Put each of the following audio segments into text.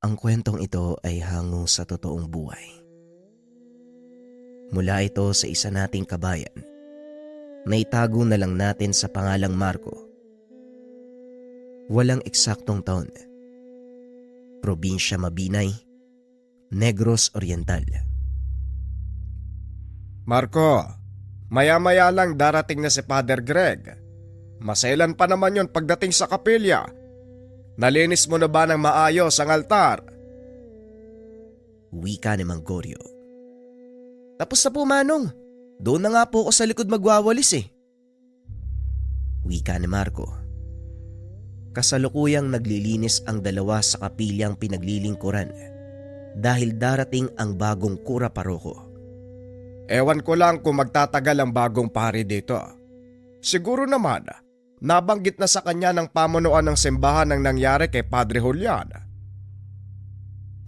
Ang kwentong ito ay hango sa totoong buhay. Mula ito sa isa nating kabayan na itago na lang natin sa pangalang Marco. Walang eksaktong taon. Probinsya Mabinay, Negros Oriental. Marco, maya-maya lang darating na si Father Greg. Maselan pa naman yon pagdating sa kapilya. Nalinis mo na ba ng maayos ang altar? Wika ni Mang Goryo. Tapos na po, Manong. Doon na nga po ako sa likod magwawalis eh. Wika ni Marco. Kasalukuyang naglilinis ang dalawa sa kapilyang pinaglilingkuran dahil darating ang bagong kura paroko. Ewan ko lang kung magtatagal ang bagong pari dito. Siguro naman, nabanggit na sa kanya ng pamunuan ng simbahan ang nangyari kay Padre Julian.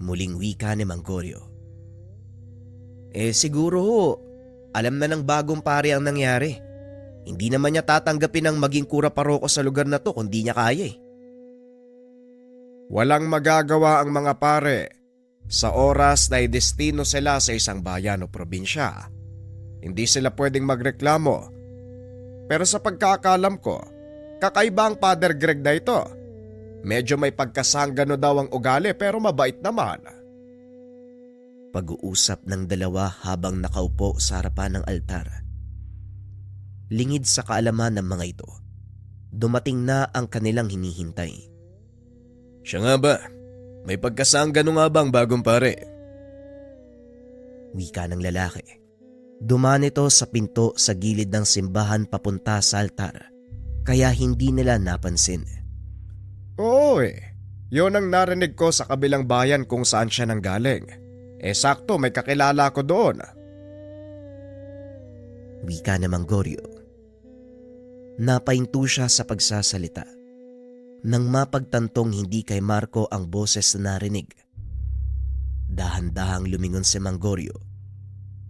Muling wika ni Mang Goryo. Siguro ho, alam na ng bagong pari ang nangyari. Hindi naman niya tatanggapin ang maging kura paroko sa lugar na to kung di niya kaya eh. Walang magagawa ang mga pare sa oras na idestino sila sa isang bayan o probinsya. Hindi sila pwedeng magreklamo. Pero sa pagkakalam ko, kakaiba ang Father Greg na ito. Medyo may pagkasanggano daw ang ugali pero mabait naman. Pag-uusap ng dalawa habang nakaupo sa harapan ng altar. Lingid sa kaalaman ng mga ito, dumating na ang kanilang hinihintay. Siya nga ba? May pagkasanggano nga ba ang bagong pare? Wika ng lalaki. Dumaan ito sa pinto sa gilid ng simbahan papunta sa altar, kaya hindi nila napansin. Oo yun ang narinig ko sa kabilang bayan kung saan siya nanggaling. Sakto may kakilala ko doon. Wika ni Mang Goryo. Napahinto siya sa pagsasalita nang mapagtantong hindi kay Marco ang boses na narinig. Dahan-dahang lumingon si Mang Goryo.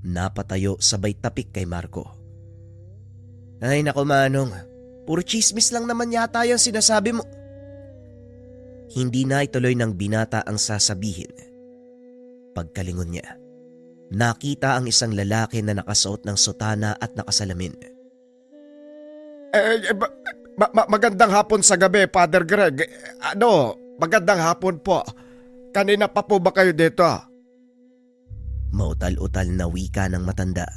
Napatayo sabay tapik kay Marco. Ay nako Manong, puro chismis lang naman yata yung sinasabi mo. Hindi na ituloy ng binata ang sasabihin. Pagkalingon niya, nakita ang isang lalaki na nakasuot ng sutana at nakasalamin. Magandang hapon sa gabi, Father Greg. Magandang hapon po. Kanina pa po ba kayo dito? Mautal-utal na wika ng matanda.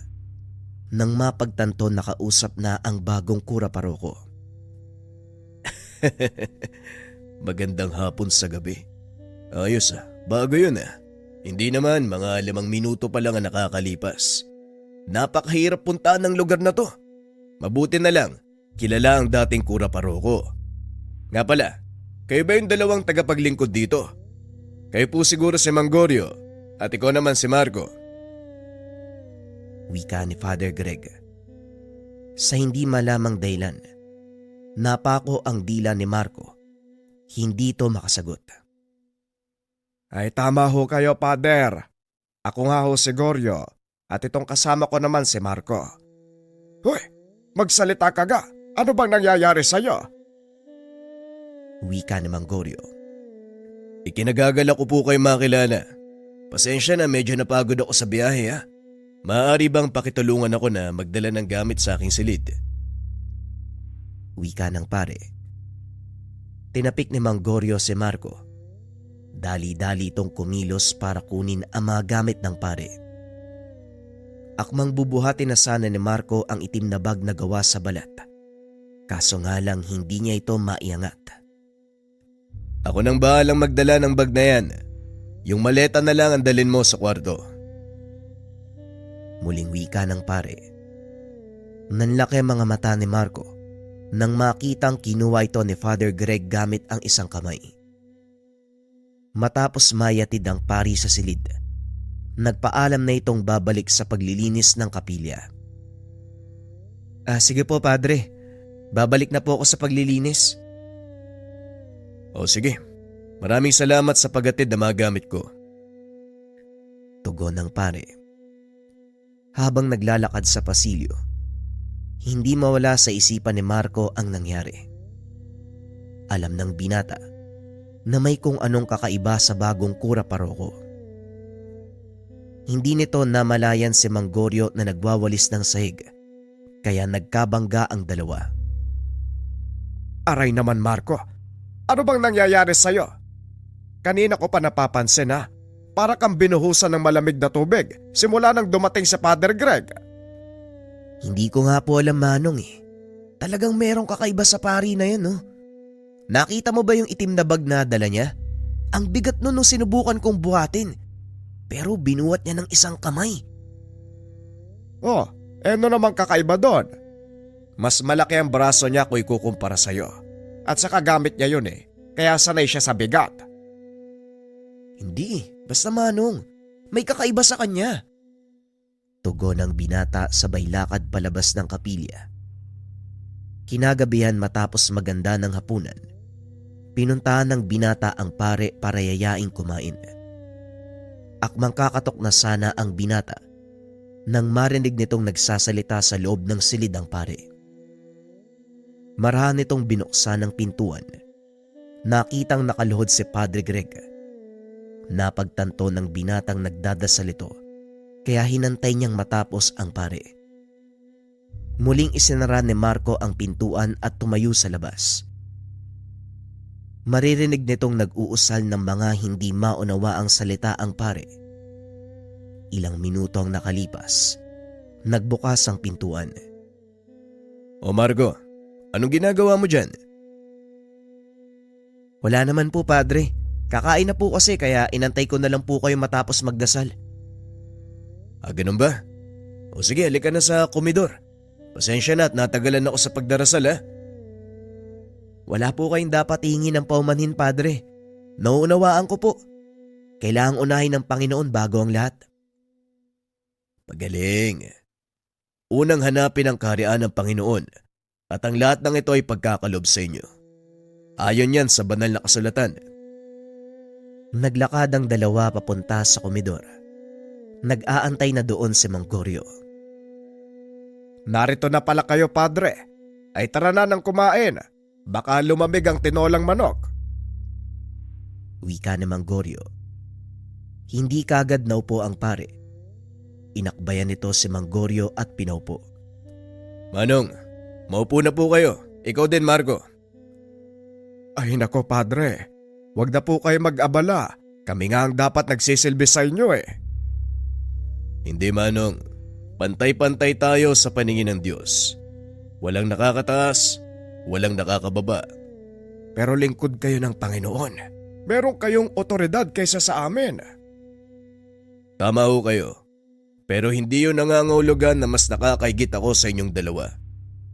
Nang mapagtanto nakausap na ang bagong kura paroko. Magandang hapon sa gabi. Ayos bago yun Hindi naman, mga 5 minuto pa lang ang nakakalipas. Napakahirap puntaan ng lugar na to. Mabuti na lang, kilala ang dating kura paroko. Nga pala, kayo ba yung dalawang tagapaglingkod dito? Kayo po siguro si Mang Goryo at ikaw naman si Marco. Wika ni Father Greg. Sa hindi malamang dahilan, napako ang dila ni Marco. Hindi ito makasagot. Ay tama ho kayo, Father. Ako nga ho si Goryo at itong kasama ko naman si Marco. Hoy, magsalita ka ga. Ano bang nangyayari sa'yo? Wika ni Mang Goryo. Ikinagagala ko po kayo makilala. Pasensya na medyo napagod ako sa biyahe Maaari bang pakitulungan ako na magdala ng gamit sa aking silid? Wika ng pare. Tinapik ni Mang Goryo si Marco. Dali-dali itong kumilos para kunin ang mga gamit ng pare. Akmang bubuhatin na sana ni Marco ang itim na bag na gawa sa balat. Kaso nga lang hindi niya ito maiangat. Ako nang bahalang magdala ng bag na yan. Yung maleta na lang ang dalin mo sa kwarto. Muling wika ng pare. Nanlaki mga mata ni Marco nang makitang kinuha ito ni Father Greg gamit ang isang kamay. Matapos mayatid ang pari sa silid, nagpaalam na itong babalik sa paglilinis ng kapilya. Sige po, Padre. Babalik na po ako sa paglilinis. O sige, maraming salamat sa paghatid na mga gamit ko. Tugon ng pare. Habang naglalakad sa pasilyo, hindi mawala sa isipan ni Marco ang nangyari. Alam ng binata na may kung anong kakaiba sa bagong kura paroko. Hindi nito namalayan si Mang Goryo na nagwawalis ng sahig, kaya nagkabangga ang dalawa. Aray naman Marco, ano bang nangyayari sa'yo? Kanina ko pa napapansin na para kang binuhusan ng malamig na tubig simula nang dumating si Father Greg. Hindi ko nga po alam, Manong eh. Talagang merong kakaiba sa pari na yun, no? Nakita mo ba yung itim na bag na dala niya? Ang bigat nun nung sinubukan kong buhatin. Pero binuhat niya ng isang kamay. Oh, ano namang kakaiba doon? Mas malaki ang braso niya kung ikukumpara sa'yo. At saka gamit niya yun eh, kaya sanay siya sa bigat. Hindi, basta Manong. May kakaiba sa kanya. Tugon ng binata sabay lakad palabas ng kapilya. Kinagabihan matapos maganda ng hapunan, pinuntahan ng binata ang pare para yayaing kumain. Akmang kakatok na sana ang binata nang marinig nitong nagsasalita sa loob ng silid ang pare. Marahan nitong binuksan ng pintuan. Nakitang nakaluhod si Padre Greg. Napagtanto ng binatang nagdadasal ito, kaya hinantay niyang matapos ang pare. Muling isinara ni Marco ang pintuan at tumayo sa labas. Maririnig nitong nag-uusal ng mga hindi maunawaang salita ang pare. Ilang minuto ang nakalipas. Nagbukas ang pintuan. O Marco, anong ginagawa mo dyan? Wala naman po, Padre. Kakain na po kasi kaya inantay ko na lang po kayo matapos magdasal. Ganun ba? O sige, halika na sa komedor. Pasensya na at natagalan ako sa pagdarasal ha. Wala po kayong dapat hingin ng paumanhin, Padre. Nauunawaan ko po. Kailangang unahin ng Panginoon bago ang lahat. Magaling. Unang hanapin ang kaharian ng Panginoon at ang lahat ng ito ay pagkakalob sa inyo. Ayon yan sa banal na kasulatan. Naglakad ang dalawa papunta sa komedor. Nag-aantay na doon si Mang Goryo. Narito na pala kayo, Padre. Ay tara na nang kumain. Baka lumamig ang tinolang manok. Wika ni Mang Goryo. Hindi kagad naupo ang pare. Inakbayan nito si Mang Goryo at pinaupo. Manong, maupo na po kayo. Ikaw din, Marco. Ay nako, Padre. Huwag na po kayo mag-abala. Kami nga ang dapat nagsisilbi sa inyo eh. Hindi, Manong. Pantay-pantay tayo sa paningin ng Diyos. Walang nakakataas, walang nakakababa. Pero lingkod kayo ng Panginoon. Meron kayong otoridad kaysa sa amin. Tama ho kayo. Pero hindi yun nangangahulugan na mas nakakaigit ako sa inyong dalawa.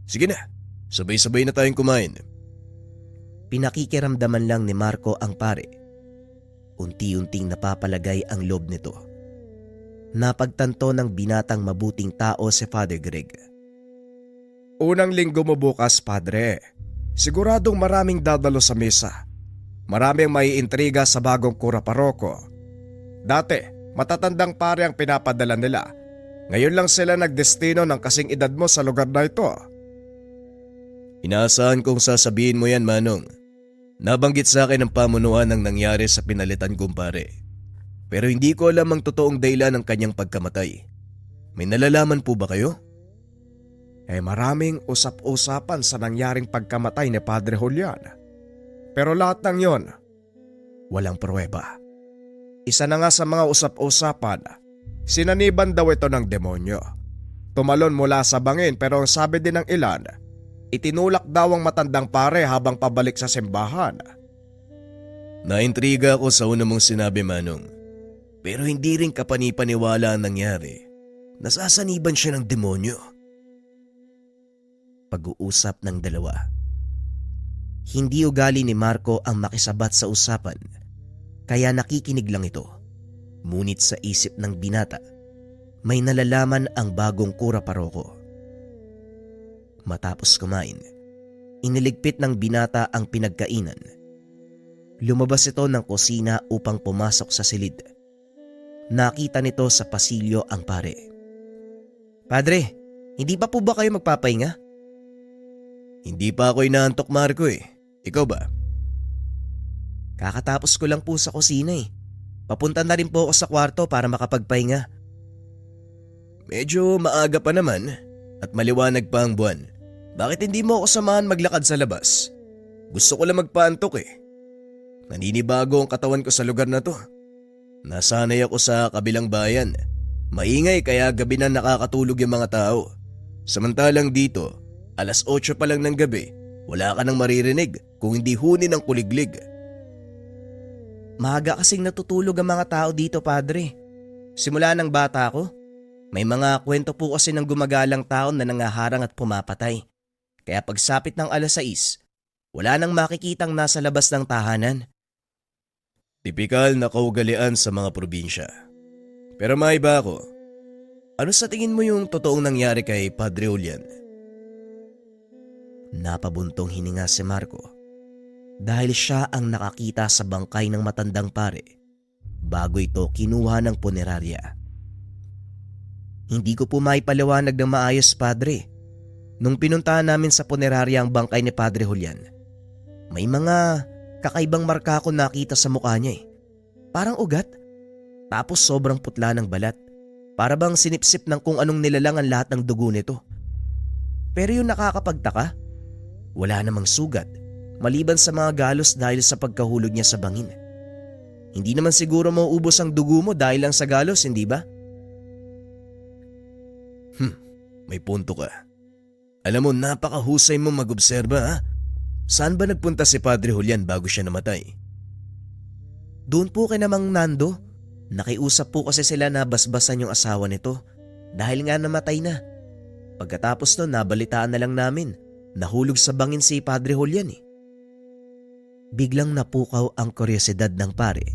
Sige na, sabay-sabay na tayong kumain. Pinakikiramdaman lang ni Marco ang pare. Unti-unting napapalagay ang loob nito. Napagtanto ng binatang mabuting tao si Father Greg. Unang linggo mo bukas, Padre. Siguradong maraming dadalo sa misa. Maraming may intriga sa bagong kura paroko. Dati, matatandang pare ang pinapadala nila. Ngayon lang sila nagdestino ng kasing edad mo sa lugar na ito. Inaasahan kong sasabihin mo yan, Manong. Nabanggit sa akin ang pamunuan ng nangyari sa pinalitan kong pare. Pero hindi ko alam ang totoong dahilan ng kanyang pagkamatay. May nalalaman po ba kayo? Maraming usap-usapan sa nangyaring pagkamatay ni Padre Julian. Pero lahat ng yon, walang pruweba. Isa na nga sa mga usap-usapan, sinaniban daw ito ng demonyo. Tumalon mula sa bangin pero ang sabi din ng ilan, itinulak daw ang matandang pare habang pabalik sa simbahan. Naintriga ako sa una mong sinabi, Manong. Pero hindi rin kapanipaniwala ang nangyari. Nasasaniban siya ng demonyo. Pag-uusap ng dalawa. Hindi ugali ni Marco ang makisabat sa usapan, kaya nakikinig lang ito. Ngunit sa isip ng binata, may nalalaman ang bagong kura paroko. Matapos kumain, iniligpit ng binata ang pinagkainan. Lumabas ito ng kusina upang pumasok sa silid. Nakita nito sa pasilyo ang pare. Padre, hindi pa po ba kayo magpapahinga? Hindi pa ako inaantok, Marco eh. Ikaw ba? Kakatapos ko lang po sa kusina eh. Papunta na rin po ako sa kwarto para makapagpahinga. Medyo maaga pa naman at maliwanag pa ang buwan. Bakit hindi mo ako samahan maglakad sa labas? Gusto ko lang magpaantok eh. Naninibago ang katawan ko sa lugar na to. Nasanay ako sa kabilang bayan. Maingay kaya gabi na nakakatulog yung mga tao. Samantalang dito, alas 8 pa lang ng gabi, wala ka nang maririnig kung hindi huni ng kuliglig. Maaga kasing natutulog ang mga tao dito, Padre. Simula ng bata ako, may mga kwento po kasi ng gumagalang tao na nangaharang at pumapatay. Kaya pagsapit ng alas 6, wala nang makikitang nasa labas ng tahanan. Tipikal na kaugalian sa mga probinsya. Pero maiba ako. Ano sa tingin mo yung totoong nangyari kay Padre Julian? Napabuntong hininga si Marco dahil siya ang nakakita sa bangkay ng matandang pare bago ito kinuha ng punerarya. Hindi ko po maipaliwanag ng maayos, Padre. Nung pinuntahan namin sa punerarya ang bangkay ni Padre Julian, may mga kakaibang marka ako nakita sa mukha niya eh. Parang ugat. Tapos sobrang putla ng balat. Para bang sinipsip ng kung anong nilalang ang lahat ng dugo nito. Pero yung nakakapagtaka, wala namang sugat maliban sa mga galos dahil sa pagkahulog niya sa bangin. Hindi naman siguro mauubos ang dugo mo dahil lang sa galos, hindi ba? May punto ka. Alam mo, napakahusay mo mag-obserba ha. Saan ba nagpunta si Padre Julian bago siya namatay? Doon po kay Mang Nando. Nakiusap po kasi sila na basbasan yung asawa nito dahil nga namatay na. Pagkatapos nun, nabalitaan na lang namin nahulog sa bangin si Padre Julian eh. Biglang napukaw ang kuryosidad ng pare.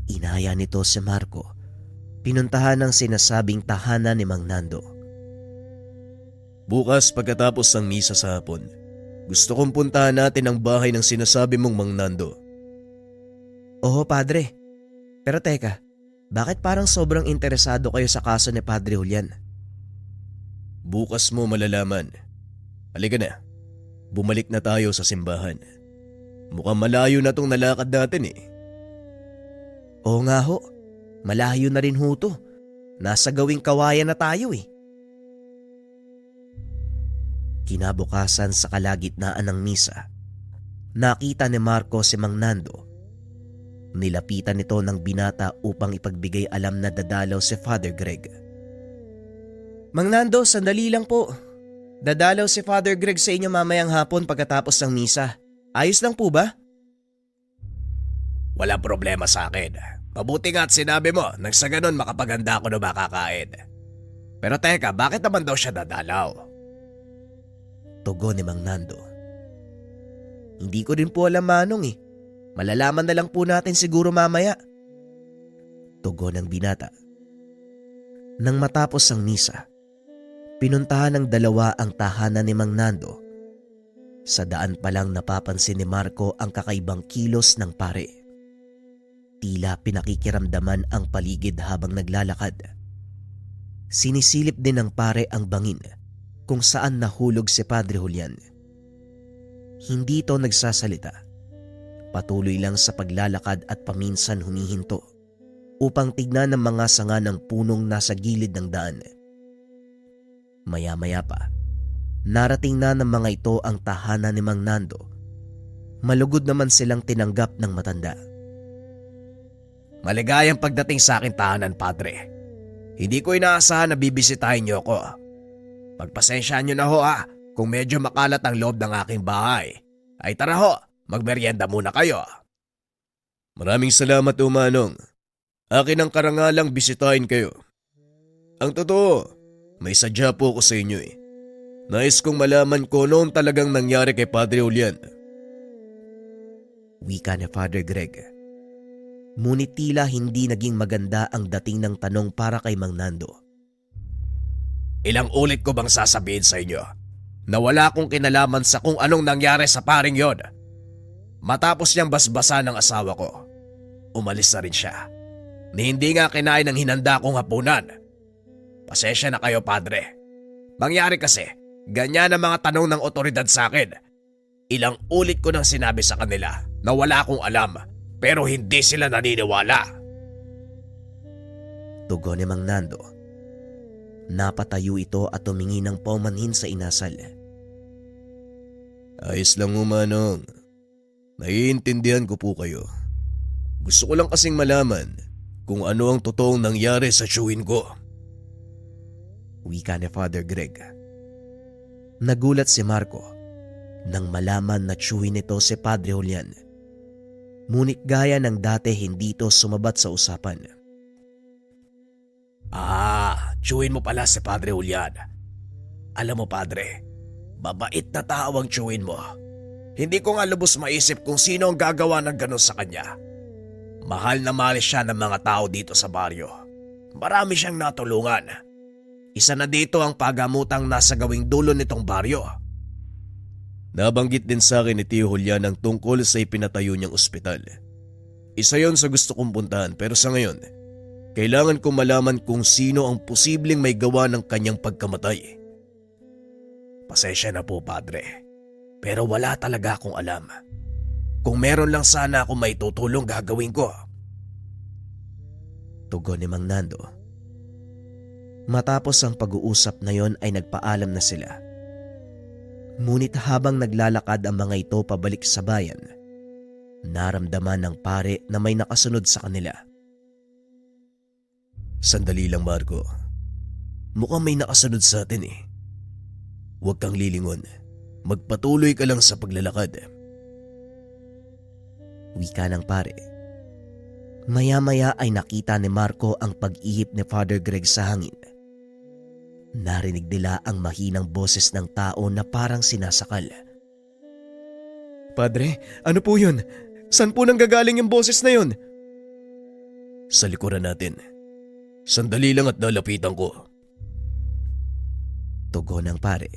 Inaya nito si Marco. Pinuntahan ng sinasabing tahanan ni Mang Nando. Bukas pagkatapos ng misa sa hapon, gusto kong puntahan natin ang bahay ng sinasabi mong Mang Nando. Oo, Padre. Pero teka, bakit parang sobrang interesado kayo sa kaso ni Padre Julian? Bukas mo malalaman. Halika na, bumalik na tayo sa simbahan. Mukhang malayo na tong nalakad natin eh. Oo nga ho, malayo na rin ho to. Nasa gawing kawayan na tayo eh. Kinabukasan sa kalagitnaan ng misa, nakita ni Marco si Mang Nando. Nilapitan nito ng binata upang ipagbigay alam na dadalaw si Father Greg. Mang Nando, sandali lang po. Dadalaw si Father Greg sa inyo mamayang hapon pagkatapos ng misa. Ayos lang po ba? Walang problema sa akin. Mabuti nga at sinabi mo nang sa ganon makapaganda ako na makakain. Pero teka, bakit naman daw siya dadalaw? Tugon ni Mang Nando. Hindi ko rin po alam, Manong eh. Malalaman na lang po natin siguro mamaya. Tugon ng binata. Nang matapos ang misa, pinuntahan ng dalawa ang tahanan ni Mang Nando. Sa daan pa lang napapansin ni Marco ang kakaibang kilos ng pare. Tila pinakikiramdaman ang paligid habang naglalakad. Sinisilip din ng pare ang bangin kung saan nahulog si Padre Julian. Hindi ito nagsasalita. Patuloy lang sa paglalakad at paminsan humihinto upang tignan ng mga sanga ng punong nasa gilid ng daan. Maya-maya pa, narating na ng mga ito ang tahanan ni Mang Nando. Malugod naman silang tinanggap ng matanda. Maligayang pagdating sa akin tahanan, Padre. Hindi ko inaasahan na bibisitahin niyo ako. Pagpasensyaan niyo na ho kung medyo makalat ang loob ng aking bahay. Ay tara ho, magmerienda muna kayo. Maraming salamat, Manong. Akin ang karangalang bisitahin kayo. Ang totoo, may sadya po ako sa inyo eh. Nais kong malaman ko noon talagang nangyari kay Padre Julian. Wika ni Father Greg. Ngunit tila hindi naging maganda ang dating ng tanong para kay Mang Nando. Ilang ulit ko bang sasabihin sa inyo na wala akong kinalaman sa kung anong nangyari sa paring yon? Matapos niyang basbasan ng asawa ko, umalis na rin siya. Ni hindi nga kinain ng hinanda kong hapunan. Pasensya na kayo, Padre. Mangyari kasi, ganyan ang mga tanong ng otoridad sa akin. Ilang ulit ko nang sinabi sa kanila na wala akong alam pero hindi sila naniniwala. Tugon ni Mang Nando. Napatayo ito at tumingi ng paumanhin sa inasal. Ayos lang ho, Manong. Naiintindihan ko po kayo. Gusto ko lang kasing malaman kung ano ang totoong nangyari sa tiyuhin ko. Wika ni Father Greg. Nagulat si Marco nang malaman na tiyuhin nito si Padre Julian. Ngunit gaya ng dati hindi ito sumabat sa usapan. Tiyuhin mo pala si Padre Julian. Alam mo, Padre, babait na tao ang tiyuhin mo. Hindi ko nga lubos maisip kung sino ang gagawa ng ganun sa kanya. Mahal na mahal siya ng mga tao dito sa baryo. Marami siyang natulungan. Isa na dito ang pagamutang nasa gawing dulo nitong baryo. Nabanggit din sa akin ni Tio Julian ang tungkol sa ipinatayo niyang ospital. Isa yon sa gusto kong puntahan pero sa ngayon, kailangan kong malaman kung sino ang posibleng may gawa ng kanyang pagkamatay. Pasensya na po, Padre. Pero wala talaga akong alam. Kung meron lang sana akong may tutulong gagawin ko. Tugon ni Mang Nando. Matapos ang pag-uusap na yon ay nagpaalam na sila. Ngunit habang naglalakad ang mga ito pabalik sa bayan, naramdaman ng pare na may nakasunod sa kanila. Sandali lang, Marco. Mukhang may nakasunod sa atin eh. Huwag kang lilingon. Magpatuloy ka lang sa paglalakad. Wika ng pare. Maya-maya ay nakita ni Marco ang pag-ihip ni Father Greg sa hangin. Narinig nila ang mahinang boses ng tao na parang sinasakal. Padre, ano po yun? Saan po nanggagaling yung boses na yun? Sa likuran natin. Sandali lang at lalapitan ko. Tugon ng pare.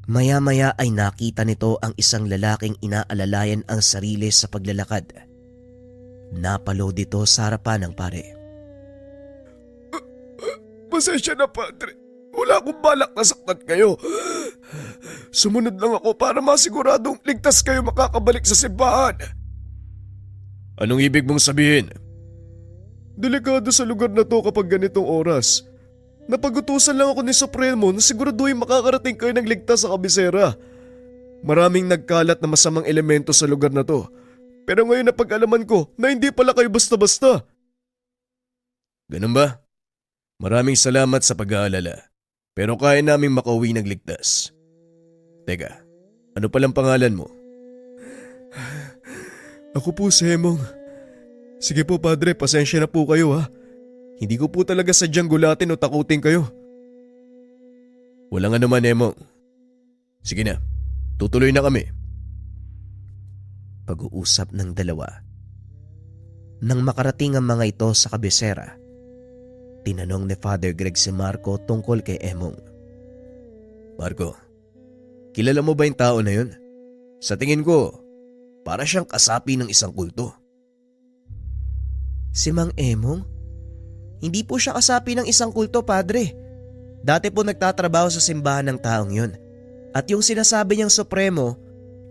Maya-maya ay nakita nito ang isang lalaking inaalalayan ang sarili sa paglalakad. Napalo dito sa harapan ng pare. Pasensya na, Padre. Wala akong balak na saktan kayo. Sumunod lang ako para masiguradong ligtas kayo makakabalik sa simbahan. Anong ibig mong sabihin? Delikado sa lugar na to kapag ganitong oras. Napagutusan lang ako ni Supremo na siguraduhin makakarating kayo ng ligtas sa kabisera. Maraming nagkalat na masamang elemento sa lugar na to. Pero ngayon napag-alaman ko na hindi pala kayo basta-basta. Ganun ba? Maraming salamat sa pag-aalala. Pero kaya naming makauwi ng ligtas. Teka, ano palang pangalan mo? Ako po si Hemong. Sige po, Padre, pasensya na po kayo ha. Hindi ko po talaga sadyang gulatin o takutin kayo. Walang anuman, Emong. Sige na, tutuloy na kami. Pag-uusap ng dalawa. Nang makarating ang mga ito sa kabisera, tinanong ni Father Greg si Marco tungkol kay Emong. Marco, kilala mo ba yung tao na yun? Sa tingin ko, para siyang kasapi ng isang kulto. Si Mang Emong? Hindi po siya kasapi ng isang kulto, Padre. Dati po nagtatrabaho sa simbahan ng taong yun. At yung sinasabi niyang Supremo,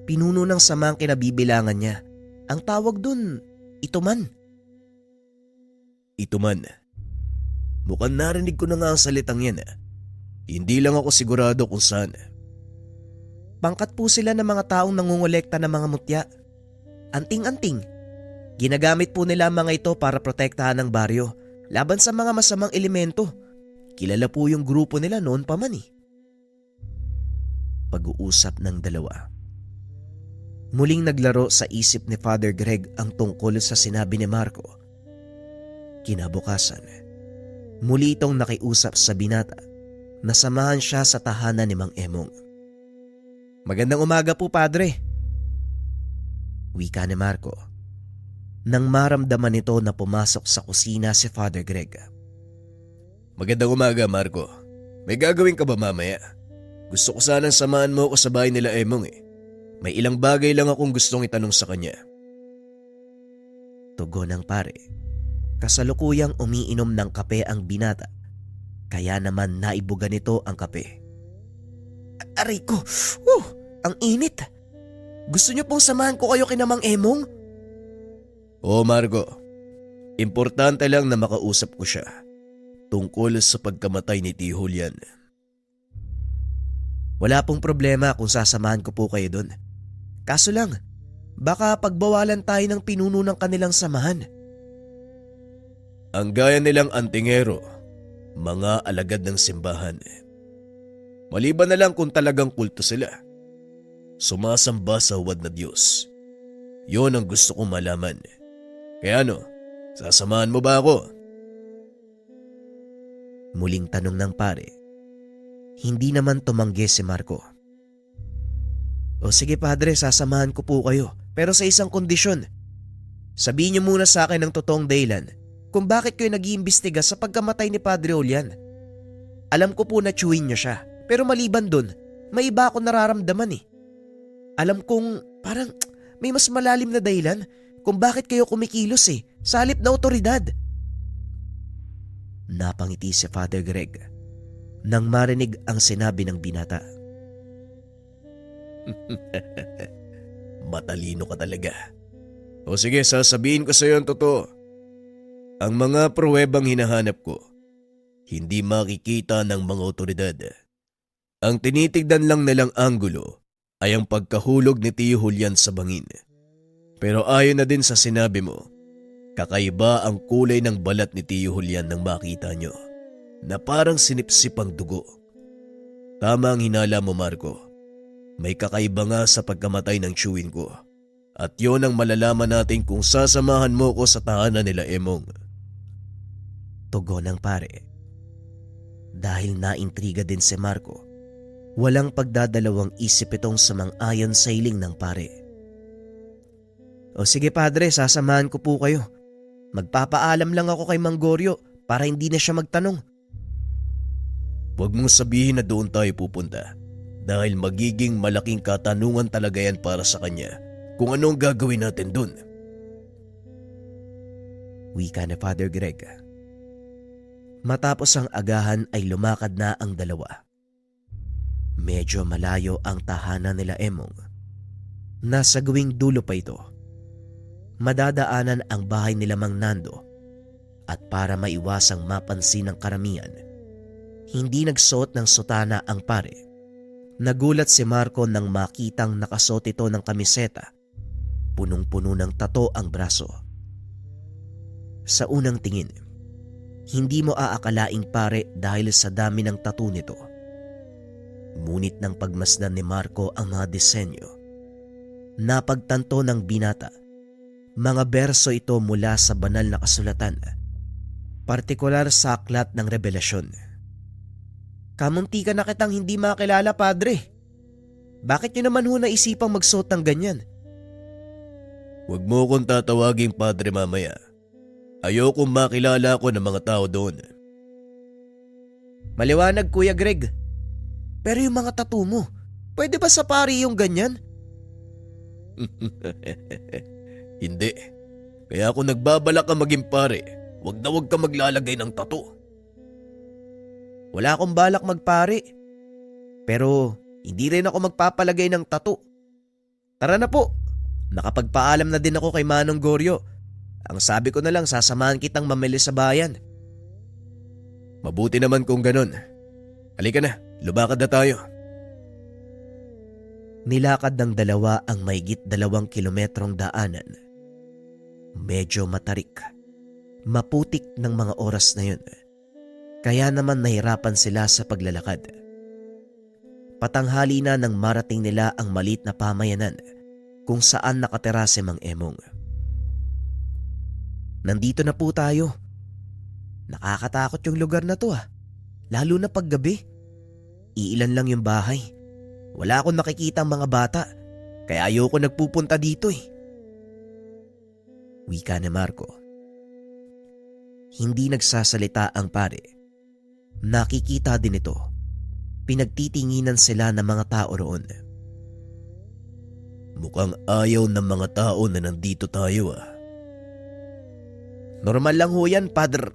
pinuno ng samang kinabibilangan niya. Ang tawag dun, ituman. Ituman. Mukhang narinig ko na nga ang salitang yan. Hindi lang ako sigurado kung saan. Pangkat po sila ng mga taong nangungulekta ng mga mutya. Anting-anting. Ginagamit po nila ang mga ito para protektahan ng baryo laban sa mga masamang elemento. Kilala po yung grupo nila noon pa man eh. Pag-uusap ng dalawa. Muling naglaro sa isip ni Father Greg ang tungkol sa sinabi ni Marco. Kinabukasan, muli itong nakiusap sa binata na samahan siya sa tahanan ni Mang Emong. Magandang umaga po, Padre. Wika ni Marco. Nang maramdaman nito na pumasok sa kusina si Father Greg. Magandang umaga, Marco. May gagawin ka ba mamaya? Gusto ko sanang samahan mo ako sa bahay nila Emong eh. May ilang bagay lang akong gustong itanong sa kanya. Tugon ng pare. Kasalukuyang umiinom ng kape ang binata. Kaya naman naibuga nito ang kape. Aray ko! Ang init! Gusto niyo pong samahan ko kayo kina Mang Emong? Oo Marco, importante lang na makausap ko siya tungkol sa pagkamatay ni Tio Julian. Wala pong problema kung sasamahan ko po kayo doon. Kaso lang, baka pagbawalan tayo ng pinuno ng kanilang samahan. Ang gaya nilang antingero, mga alagad ng simbahan. Maliban na lang kung talagang kulto sila. Sumasamba sa huwad na Diyos. Yon ang gusto kong malaman. Kaya ano, sasamahan mo ba ako? Muling tanong ng pare. Hindi naman tumanggi si Marco. O sige padre, sasamahan ko po kayo. Pero sa isang kondisyon. Sabihin niyo muna sa akin ang totoong dahilan kung bakit kayo nag-iimbestiga sa pagkamatay ni Padre Julian. Alam ko po na chewin niyo siya. Pero maliban dun, may iba akong nararamdaman eh. Alam kong parang may mas malalim na dahilan kung bakit kayo kumikilos eh, sa halip na otoridad. Napangiti si Father Greg nang marinig ang sinabi ng binata. Matalino ka talaga. O sige, sasabihin ko sa iyo ang totoo. Ang mga pruwebang hinahanap ko, hindi makikita ng mga otoridad. Ang tinitignan lang nilang anggulo ay ang pagkahulog ni Tio Julian sa bangin. Pero ayon na din sa sinabi mo, kakaiba ang kulay ng balat ni Tio Julian nang makita nyo, na parang sinipsip ang dugo. Tama ang hinala mo Marco, may kakaiba nga sa pagkamatay ng chewin ko. At yon ang malalaman natin kung sasamahan mo ko sa tahanan nila Emong. Tugon ng pare. Dahil naintriga din si Marco, walang pagdadalawang isip itong samang-ayon sa hiling ng pare. O sige padre, sasamahan ko po kayo. Magpapaalam lang ako kay Mang Goryo para hindi na siya magtanong. Huwag mong sabihin na doon tayo pupunta dahil magiging malaking katanungan talaga yan para sa kanya kung anong gagawin natin doon. Wika ni Father Greg. Matapos ang agahan ay lumakad na ang dalawa. Medyo malayo ang tahanan nila Emong. Nasa gawing dulo pa ito. Madadaanan ang bahay nila Mang Nando at para maiwasang mapansin ng karamihan, hindi nagsuot ng sutana ang pare. Nagulat si Marco nang makitang nakasuot ito ng kamiseta. Punong-puno ng tato ang braso. Sa unang tingin, hindi mo aakalaing pare dahil sa dami ng tattoo nito. Ngunit nang pagmasdan ni Marco ang mga disenyo, napagtanto ng binata, mga berso ito mula sa banal na kasulatan, partikular sa aklat ng Revelasyon. Kamuntikan na kitang hindi makilala padre. Bakit nyo naman ho naisipang magsuot ng ganyan? Huwag mo kong tatawaging padre mamaya. Ayokong makilala ko ng mga tao doon. Maliwanag Kuya Greg. Pero yung mga tattoo mo, pwede ba sa pari yung ganyan? Hindi. Kaya kung nagbabalak ka maging pare, huwag ka maglalagay ng tattoo. Wala akong balak magpari. Pero hindi rin ako magpapalagay ng tattoo. Tara na po. Nakapagpaalam na din ako kay Manong Goryo. Ang sabi ko na lang sasamahan kitang mamili sa bayan. Mabuti naman kung ganun. Halika na, lumakad na tayo. Nilakad ng dalawa ang mahigit 2 kilometrong daanan. Medyo matarik. Maputik ng mga oras na yun. Kaya naman nahirapan sila sa paglalakad. Patanghali na nang marating nila ang maliit na pamayanan kung saan nakatira si Mang Emong. Nandito na po tayo. Nakakatakot yung lugar na to lalo na paggabi. Iilan lang yung bahay. Wala akong nakikita ang mga bata, kaya ayoko nagpupunta dito Wika ni Marco. Hindi nagsasalita ang pare. Nakikita din ito. Pinagtitinginan sila ng mga tao roon. Mukhang ayaw ng mga tao na nandito tayo Normal lang ho yan, Padre.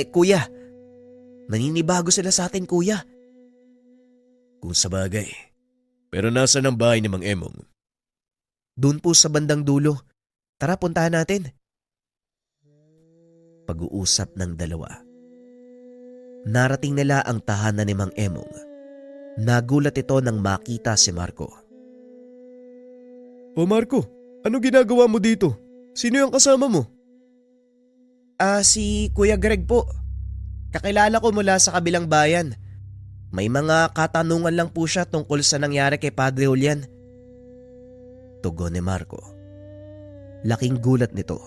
Kuya. Naninibago sila sa atin, kuya. Kung sabagay, Pero nasa ng bahay ni Mang Emong? Doon po sa bandang dulo. Tara, puntahan natin. Pag-uusap ng dalawa. Narating nila ang tahanan ni Mang Emong. Nagulat ito nang makita si Marco. O Marco, ano ginagawa mo dito? Sino yung kasama mo? Si Kuya Greg po. Kakilala ko mula sa kabilang bayan. May mga katanungan lang po siya tungkol sa nangyari kay Padre Julian. Tugon ni Marco. Laking gulat nito.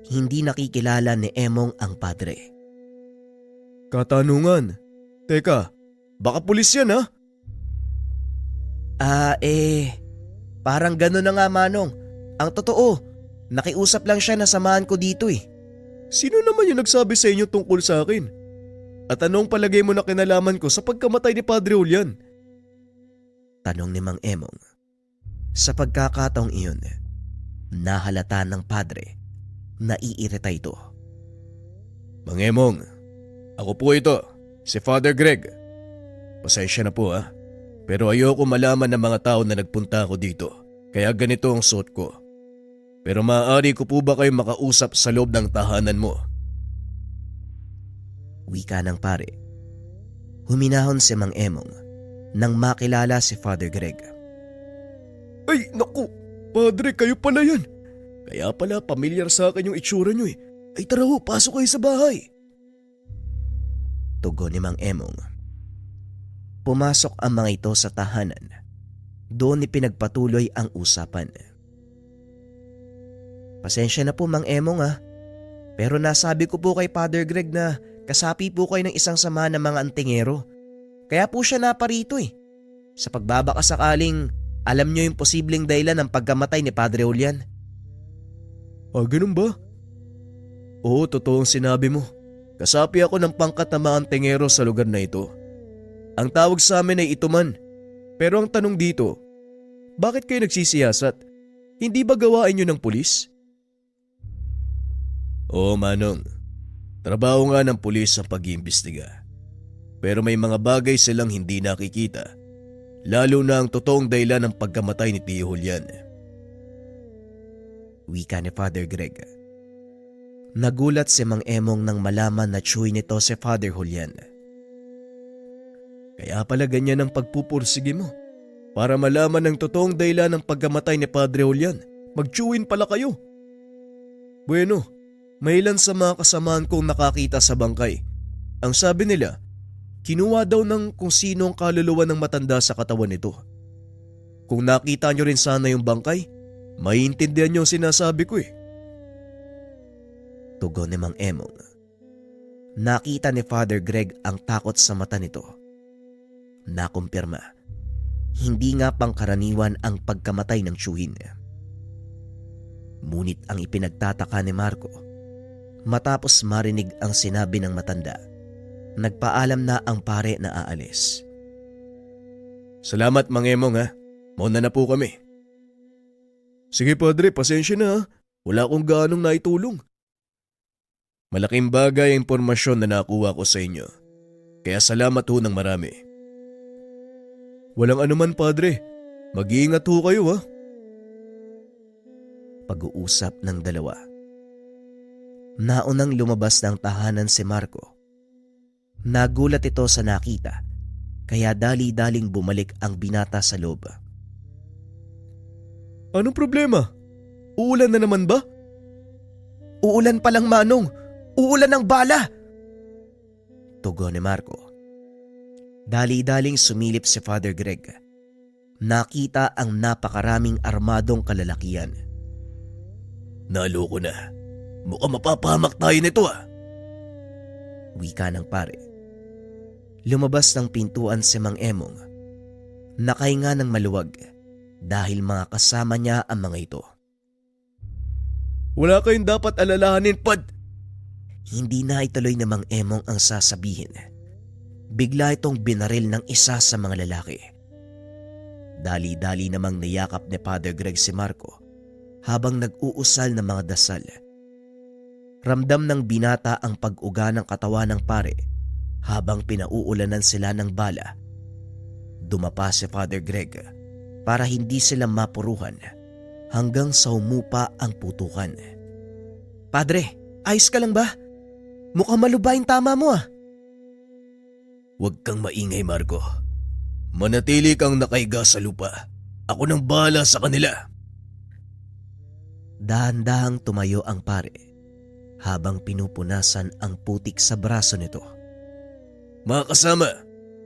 Hindi nakikilala ni Emong ang padre. Katanungan. Teka, baka pulis yan ha? Parang gano'n na nga, Manong. Ang totoo, nakiusap lang siya na samahan ko dito eh. Sino naman yung nagsabi sa inyo tungkol sa akin? At anong palagay mo na kinalaman ko sa pagkamatay ni Padre Julian? Tanong ni Mang Emong. Sa pagkakataong iyon, nahalata ng padre na iirita ito. Mang Emong, ako po ito, si Father Greg. Pasensya na po ha, pero ayoko malaman ng mga tao na nagpunta ako dito, kaya ganito ang suot ko. Pero maaari ko po ba kayo makausap sa loob ng tahanan mo? Wika ng pare. Huminahon si Mang Emong nang makilala si Father Greg. Ay, naku! Padre, kayo pala yan! Kaya pala pamilyar sa akin yung itsura nyo eh. Ay tara ho, pasok kayo sa bahay. Tugon ni Mang Emong. Pumasok ang mga ito sa tahanan. Doon ipinagpatuloy ang usapan. Pasensya na po, Mang Emong pero nasabi ko po kay Father Greg na kasapi po kayo ng isang samahan ng mga antingero. Kaya po siya naparito eh. Sa pagbabaka sakaling alam nyo yung posibleng dahilan ng pagkamatay ni Padre Julian. Ganun ba? Oo, totoong sinabi mo. Kasapi ako ng pangkat na mga antingero sa lugar na ito. Ang tawag sa amin ay ituman. Pero ang tanong dito, bakit kayo nagsisiyasat? Hindi ba gawain nyo ng pulis? Oo Manong, trabaho nga ng pulis ang pag-iimbestiga. Pero may mga bagay silang hindi nakikita. Lalo na ang totoong dahilan ng pagkamatay ni Tio Julian. Wika ni Father Greg. Nagulat si Mang Emong nang malaman na tsuy nito si Father Julian. Kaya pala ganyan ang pagpupursige mo. Para malaman ang totoong dahilan ng pagkamatay ni Padre Julian. Magtsuwin pala kayo. Bueno, may ilan sa mga kasamahan kong nakakita sa bangkay. Ang sabi nila, kinuha daw ng kung sino ang kaluluwa ng matanda sa katawan nito. Kung nakita nyo rin sana yung bangkay, maiintindihan nyo ang sinasabi ko eh. Tugon ni Mang Emong. Nakita ni Father Greg ang takot sa mata nito. Nakumpirma, hindi nga pangkaraniwan ang pagkamatay ng tiyuhin. Ngunit ang ipinagtataka ni Marco, matapos marinig ang sinabi ng matanda, nagpaalam na ang pare na aalis. Salamat Mang Emong mauna na po kami. Sige Padre, pasensya na ha. Wala akong gaanong naitulong. Malaking bagay ang impormasyon na nakuha ko sa inyo. Kaya salamat ho ng marami. Walang anuman Padre. Mag-iingat ho kayo ha. Pag-uusap ng dalawa. Naunang lumabas ng tahanan si Marco. Nagulat ito sa nakita, kaya dali-daling bumalik ang binata sa loob. Anong problema? Uulan na naman ba? Uulan pa lang Manong! Uulan ng bala! Tugon ni Marco. Dali-daling sumilip si Father Greg. Nakita ang napakaraming armadong kalalakian. Naloko na. Mukhang mapapahamak tayo nito Wika ng pare. Lumabas ng pintuan si Mang Emong. Nakahinga ng maluwag dahil mga kasama niya ang mga ito. Wala kayong dapat alalahanin, Pad. Hindi na ituloy na Mang Emong ang sasabihin. Bigla itong binaril ng isa sa mga lalaki. Dali-dali namang niyakap ni Father Greg si Marco habang nag-uusal ng mga dasal. Ramdam ng binata ang pag-uga ng katawan ng pare habang pinauulanan sila ng bala. Dumapa si Father Greg para hindi sila mapuruhan hanggang sa humupa ang putukan. Padre, ayos ka lang ba? Mukhang malubha yung tama mo ah. Huwag kang maingay, Marco. Manatili kang nakahiga sa lupa. Ako nang bahala sa kanila. Dahan-dahang tumayo ang pare habang pinupunasan ang putik sa braso nito. Mga kasama,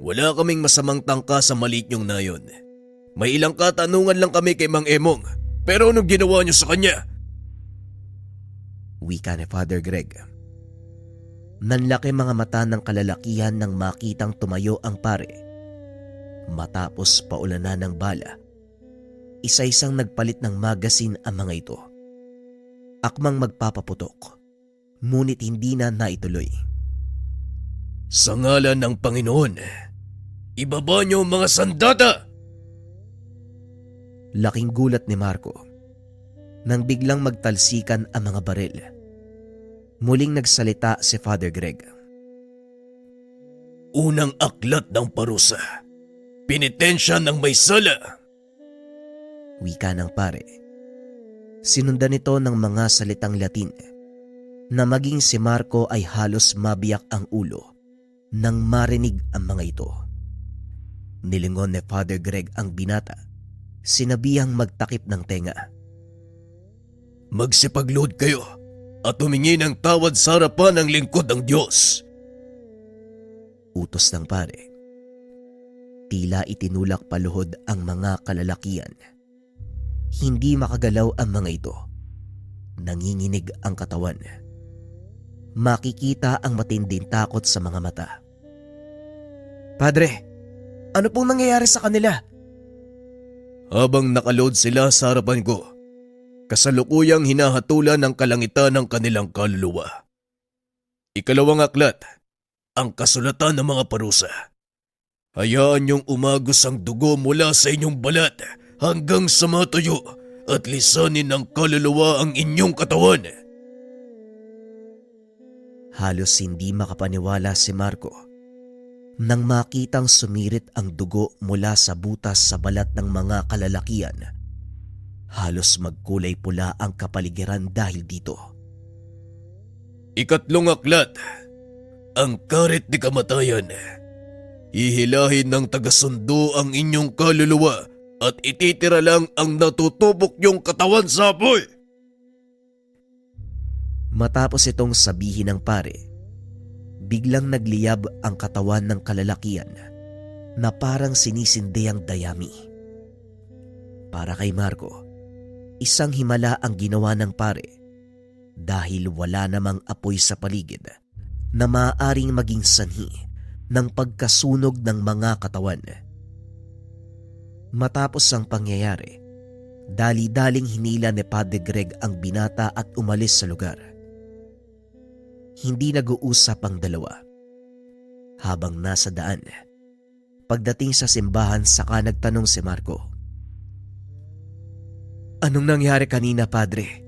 wala kaming masamang tangka sa maliit niyong nayon. May ilang katanungan lang kami kay Mang Emong. Pero anong ginawa niyo sa kanya? Wika ni Father Greg. Nanlaki mga mata ng kalalakihan nang makitang tumayo ang pare. Matapos paulanan ng bala, isa-isang nagpalit ng magasin ang mga ito. Akmang magpapaputok, ngunit hindi na naituloy. Sa ngalan ng Panginoon, ibaba niyo ang mga sandata! Laking gulat ni Marco nang biglang magtalsikan ang mga baril. Muling nagsalita si Father Greg. Unang aklat ng parusa. Penitensya ng may sala. Wika ng pare. Sinundan nito ng mga salitang Latin na maging si Marco ay halos mabiyak ang ulo nang marinig ang mga ito. Nilingon ni Father Greg ang binata, sinabihang magtakip ng tenga. Magsipaglood kayo at humingi ng tawad sa harapan ng lingkod ng Diyos. Utos ng pare. Tila itinulak paluhod ang mga kalalakian. Hindi makagalaw ang mga ito. Nanginginig ang katawan. Makikita ang matinding takot sa mga mata. Padre, ano pong nangyayari sa kanila? Habang nakaload sila sa harapan ko, kasalukuyang hinahatulan ng kalangitan ng kanilang kaluluwa. Ikalawang aklat, ang kasulatan ng mga parusa. Hayaan niyong umagos ang dugo mula sa inyong balat hanggang sa matuyo at lisanin ng kaluluwa ang inyong katawan. Halos hindi makapaniwala si Marco nang makitang sumirit ang dugo mula sa butas sa balat ng mga kalalakian. Halos magkulay pula ang kapaligiran dahil dito. Ikatlong aklat, ang karit ni kamatayan. Hihilahin ng tagasundo ang inyong kaluluwa at ititira lang ang natutubok yung katawan sa apoy. Matapos itong sabihin ng pare, biglang nagliyab ang katawan ng kalalakian na parang sinisindi ang dayami. Para kay Marco, isang himala ang ginawa ng pare dahil wala namang apoy sa paligid na maaaring maging sanhi ng pagkasunog ng mga katawan. Matapos ang pangyayari, dali-daling hinila ni Padre Greg ang binata at umalis sa lugar. Hindi nag-uusap ang dalawa. Habang nasa daan, pagdating sa simbahan saka nagtanong si Marco. Anong nangyari kanina, Padre?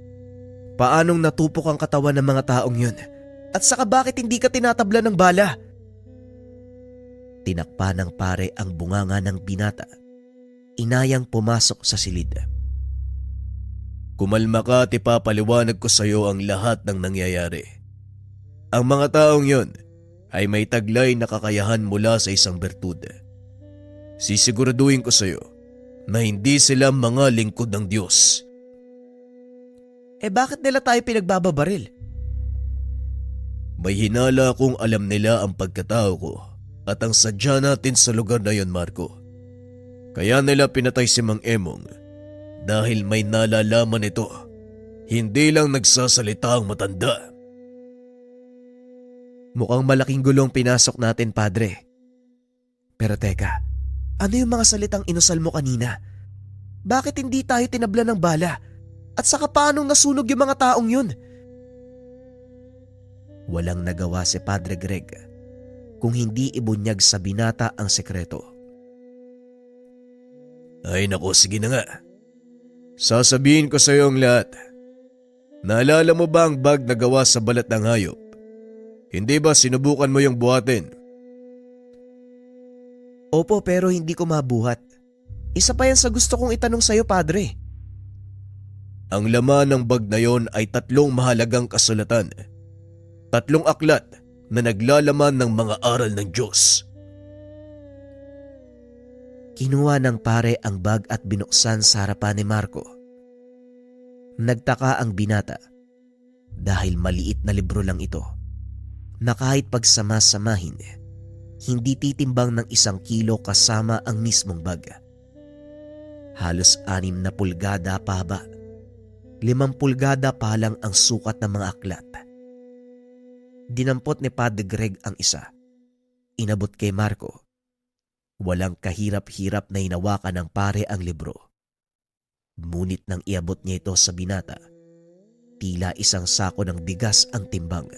Paanong natupok ang katawan ng mga taong yun? At saka bakit hindi ka tinatabla ng bala? Tinakpa ng pare ang bunganga ng binata. Inayang pumasok sa silid. Kumalma ka at ipapaliwanag ko sa iyo ang lahat ng nangyayari. Ang mga taong yon ay may taglay na kakayahan mula sa isang bertud. Sisiguraduhin ko sa iyo na hindi sila mga lingkod ng Diyos. Bakit nila tayo pinagbababaril? May hinala kung alam nila ang pagkatao ko at ang sadya natin sa lugar na yon, Marco. Kaya nila pinatay si Mang Emong dahil may nalalaman ito. Hindi lang nagsasalita ang matanda. Mukhang malaking gulong pinasok natin, Padre. Pero teka, ano yung mga salitang inusal mo kanina? Bakit hindi tayo tinabla ng bala? At saka paanong nasunog yung mga taong yun? Walang nagawa si Padre Greg kung hindi ibunyag sa binata ang sekreto. Ay nako, sige na nga. Sasabihin ko sa iyo ang lahat. Naalala mo ba ang bag na gawa sa balat ng hayop? Hindi ba sinubukan mo yung buhatin? Opo, pero hindi ko mabuhat. Isa pa yan sa gusto kong itanong sa'yo, Padre. Ang laman ng bag na yon ay 3 mahalagang kasulatan. 3 aklat na naglalaman ng mga aral ng Diyos. Kinuha ng pare ang bag at binuksan sa harapan ni Marco. Nagtaka ang binata dahil maliit na libro lang ito na kahit pagsama-samahin, hindi titimbang ng 1 kilo kasama ang mismong bag. Halos 6 na pulgada pahaba, 5 pulgada pa lang ang sukat ng mga aklat. Dinampot ni Padre Greg ang isa. Inabot kay Marco. Walang kahirap-hirap na hinawakan ng pare ang libro. Ngunit nang iabot niya ito sa binata, tila 1 sako ng bigas ang timbang.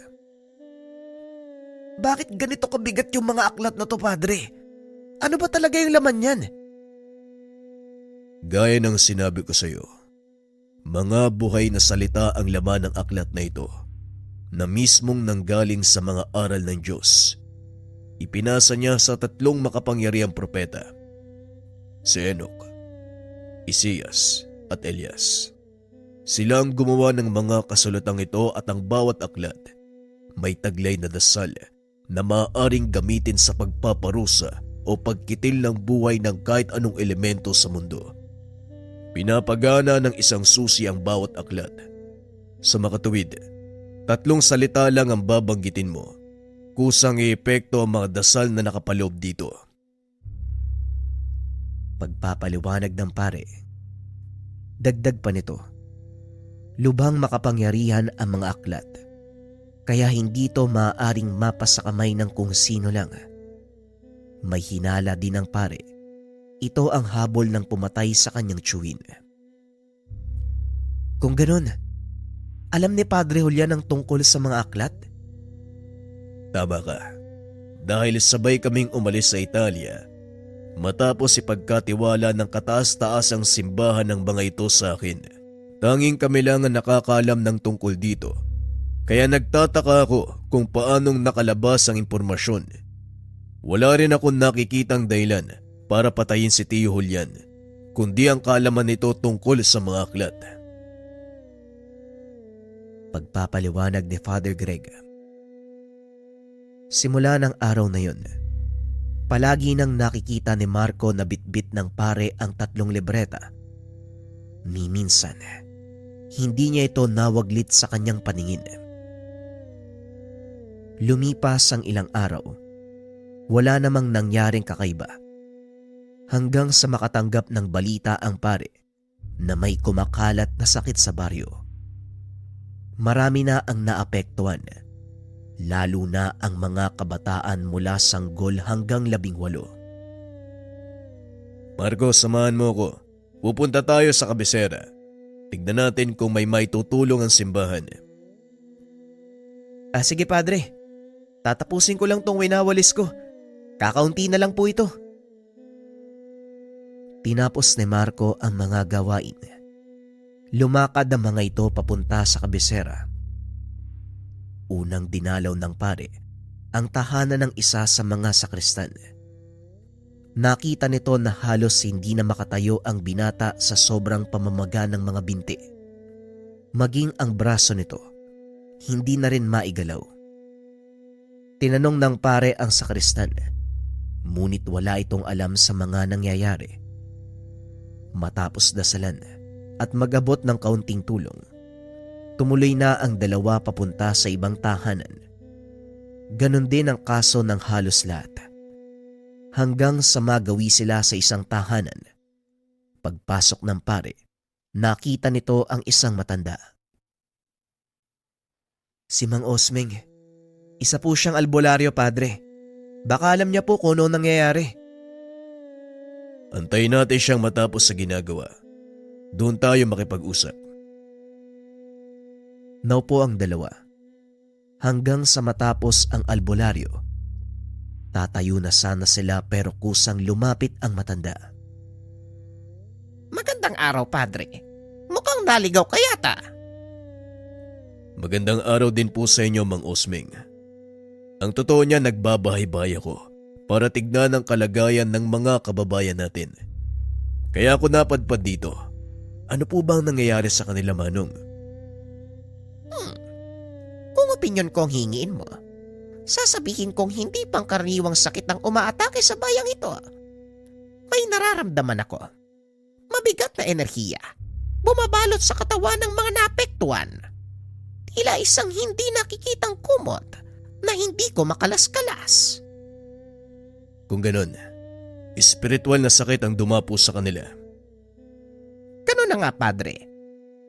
Bakit ganito kabigat yung mga aklat na to, Padre? Ano ba talaga yung laman yan? Gaya ng sinabi ko sa iyo, mga buhay na salita ang laman ng aklat na ito na mismong nanggaling sa mga aral ng Diyos. Ipinasa niya sa 3 makapangyarihang propeta, si Enoch, Isias at Elias. Sila ang gumawa ng mga kasulatang ito at ang bawat aklat may taglay na dasal na maaaring gamitin sa pagpaparusa o pagkitil ng buhay ng kahit anong elemento sa mundo. Pinapagana ng isang susi ang bawat aklat. Sa makatuwid, 3 salita lang ang babanggitin mo. Kusang iepekto ang mga dasal na nakapaloob dito. Pagpapaliwanag ng pare. Dagdag pa nito, lubhang makapangyarihan ang mga aklat, kaya hindi ito maaaring mapasa kamay ng kung sino lang. May hinala din ng pare. Ito ang habol ng pumatay sa kanyang tiyuhin. Kung ganun, alam ni Padre Julian ang tungkol sa mga aklat? Tama ka. Dahil sabay kaming umalis sa Italia, matapos ipagkatiwala ng kataas-taasang simbahan ng mga ito sa akin. Tanging kami lang ang nakakaalam ng tungkol dito. Kaya nagtataka ako kung paanong nakalabas ang impormasyon. Wala rin akong nakikitang dahilan para patayin si Tio Julian, kundi ang kaalaman nito tungkol sa mga aklat. Pagpapaliwanag ni Father Greg. Simula ng araw na yun, palagi nang nakikita ni Marco na bitbit ng pare ang 3 libreta. Ni minsan, hindi niya ito nawaglit sa kanyang paningin. Lumipas ang ilang araw, wala namang nangyaring kakaiba. Hanggang sa makatanggap ng balita ang pare na may kumakalat na sakit sa baryo. Marami na ang naapektuhan, lalo na ang mga kabataan mula sanggol hanggang 18. Marco, samahan mo ko. Pupunta tayo sa kabisera. Tignan natin kung may maitutulong ang simbahan. Sige, Padre. Tatapusin ko lang tong winawalis ko. Kakaunti na lang po ito. Tinapos ni Marco ang mga gawain. Lumakad ang mga ito papunta sa kabisera. Unang dinalaw ng pare ang tahanan ng isa sa mga sakristan. Nakita nito na halos hindi na makatayo ang binata sa sobrang pamamaga ng mga binti. Maging ang braso nito, hindi na rin maigalaw. Tinanong ng pare ang sakristan, ngunit wala itong alam sa mga nangyayari. Matapos dasalan at mag-abot ng kaunting tulong, tumuloy na ang 2 papunta sa ibang tahanan. Ganon din ang kaso ng halos lahat. Hanggang sa magawi sila sa isang tahanan. Pagpasok ng pare, nakita nito ang isang matanda. Si Mang Osmeng, isa po siyang albularyo, Padre. Baka alam niya po kung ano nangyayari. Antayin natin siyang matapos sa ginagawa. Doon tayo makipag-usap. Naupo ang 2. Hanggang sa matapos ang albularyo. Tatayo na sana sila pero kusang lumapit ang matanda. Magandang araw, Padre. Mukhang naligaw ka yata. Magandang araw din po sa inyo, Mang Osmeng. Ang totoo niya, nagbabahay-bahay ako para tignan ang kalagayan ng mga kababayan natin. Kaya ako napadpad dito. Ano po bang nangyayari sa kanila, Manong? Kung opinyon ko ang hingiin mo, sasabihin kong hindi pangkaraniwang sakit ang umaatake sa bayang ito. May nararamdaman ako. Mabigat na enerhiya. Bumabalot sa katawan ng mga naapektuhan. Tila isang hindi nakikitang kumot na hindi ko makalas-kalas. Kung ganon, espiritual na sakit ang dumapo sa kanila. Ganun na nga, Padre.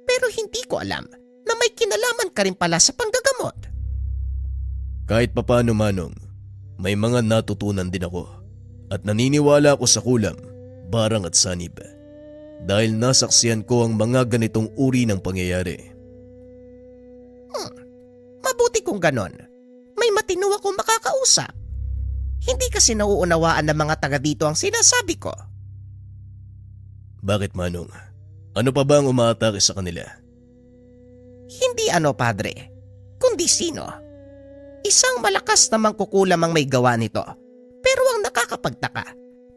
Pero hindi ko alam na may kinalaman ka rin pala sa panggagamot. Kahit papano, Manong, may mga natutunan din ako at naniniwala ako sa kulam, barang at sanib dahil nasaksiyan ko ang mga ganitong uri ng pangyayari. Mabuti kung ganon. May matino akong makakausap. Hindi kasi nauunawaan ng mga taga dito ang sinasabi ko. Bakit, Manong? Ano pa ba ang umaatake sa kanila? Hindi ano, Padre, kundi sino. Isang malakas na mangkukulam ang may gawa nito. Pero ang nakakapagtaka,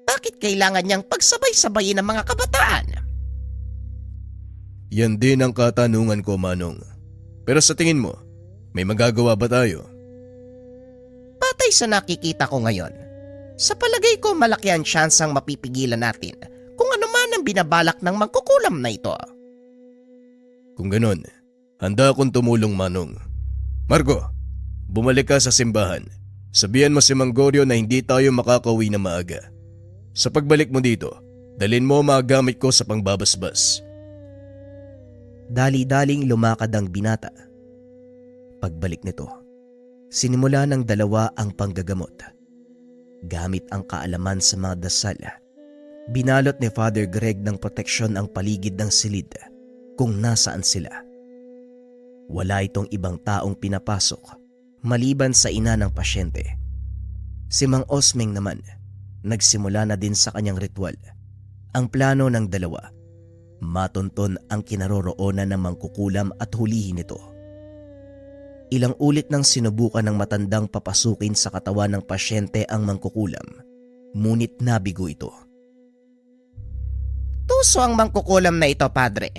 bakit kailangan niyang pagsabay-sabayin ng mga kabataan? Yan din ang katanungan ko, Manong. Pero sa tingin mo, may magagawa ba tayo? Patay sa nakikita ko ngayon, sa palagay ko malaki ang tsansang mapipigilan natin kung ano man ang binabalak ng mangkukulam na ito. Kung ganon, handa akong tumulong, Manong. Marco, bumalik ka sa simbahan. Sabihan mo si Mang Goryo na hindi tayo makakauwi na maaga. Sa pagbalik mo dito, dalhin mo mga gamit ko sa pangbabasbas. Dali-daling lumakad ang binata. Pagbalik nito, sinimula ng dalawa ang panggagamot. Gamit ang kaalaman sa mga dasal, binalot ni Father Greg ng proteksyon ang paligid ng silid kung nasaan sila. Wala itong ibang taong pinapasok maliban sa ina ng pasyente. Si Mang Osmeng naman, nagsimula na din sa kanyang ritual. Ang plano ng dalawa, matunton ang kinaroroonan ng mangkukulam at hulihin ito. Ilang ulit nang sinubukan ng matandang papasukin sa katawan ng pasyente ang mangkukulam, ngunit nabigo ito. Tuso ang mangkukulam na ito, Padre.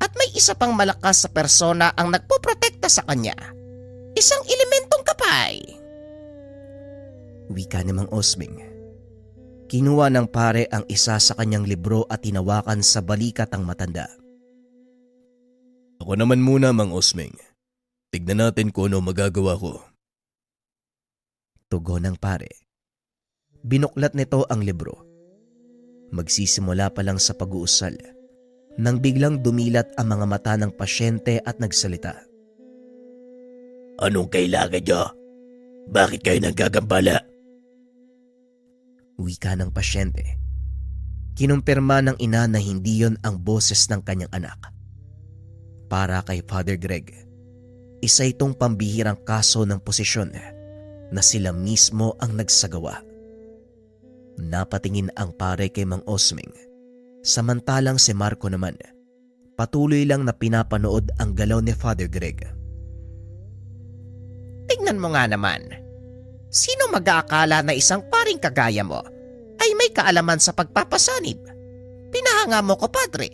At may isa pang malakas sa persona ang nagpoprotekta sa kanya. Isang elementong kapay. Wika ni Mang Osmeng. Kinuha ng pare ang isa sa kanyang libro at tinawakan sa balikat ang matanda. Ako naman muna, Mang Osmeng. Tignan natin kung ano magagawa ko. Tugon ng pare. Binuklat nito ang libro. Magsisimula pa lang sa pag-uusal nang biglang dumilat ang mga mata ng pasyente at nagsalita. Anong kailangan nyo? Bakit kayo nagagambala? Wika ng pasyente. Kinumpirma ng ina na hindi yon ang boses ng kanyang anak. Para kay Father Greg, isa itong pambihirang kaso ng posisyon na sila mismo ang nagsagawa. Napatingin ang pare kay Mang Osmeng, samantalang si Marco naman patuloy lang na pinapanood ang galaw ni Father Greg. Tingnan mo nga naman. Sino mag-aakala na isang paring kagaya mo ay may kaalaman sa pagpapasanib? Pinahanga mo ko, Padre.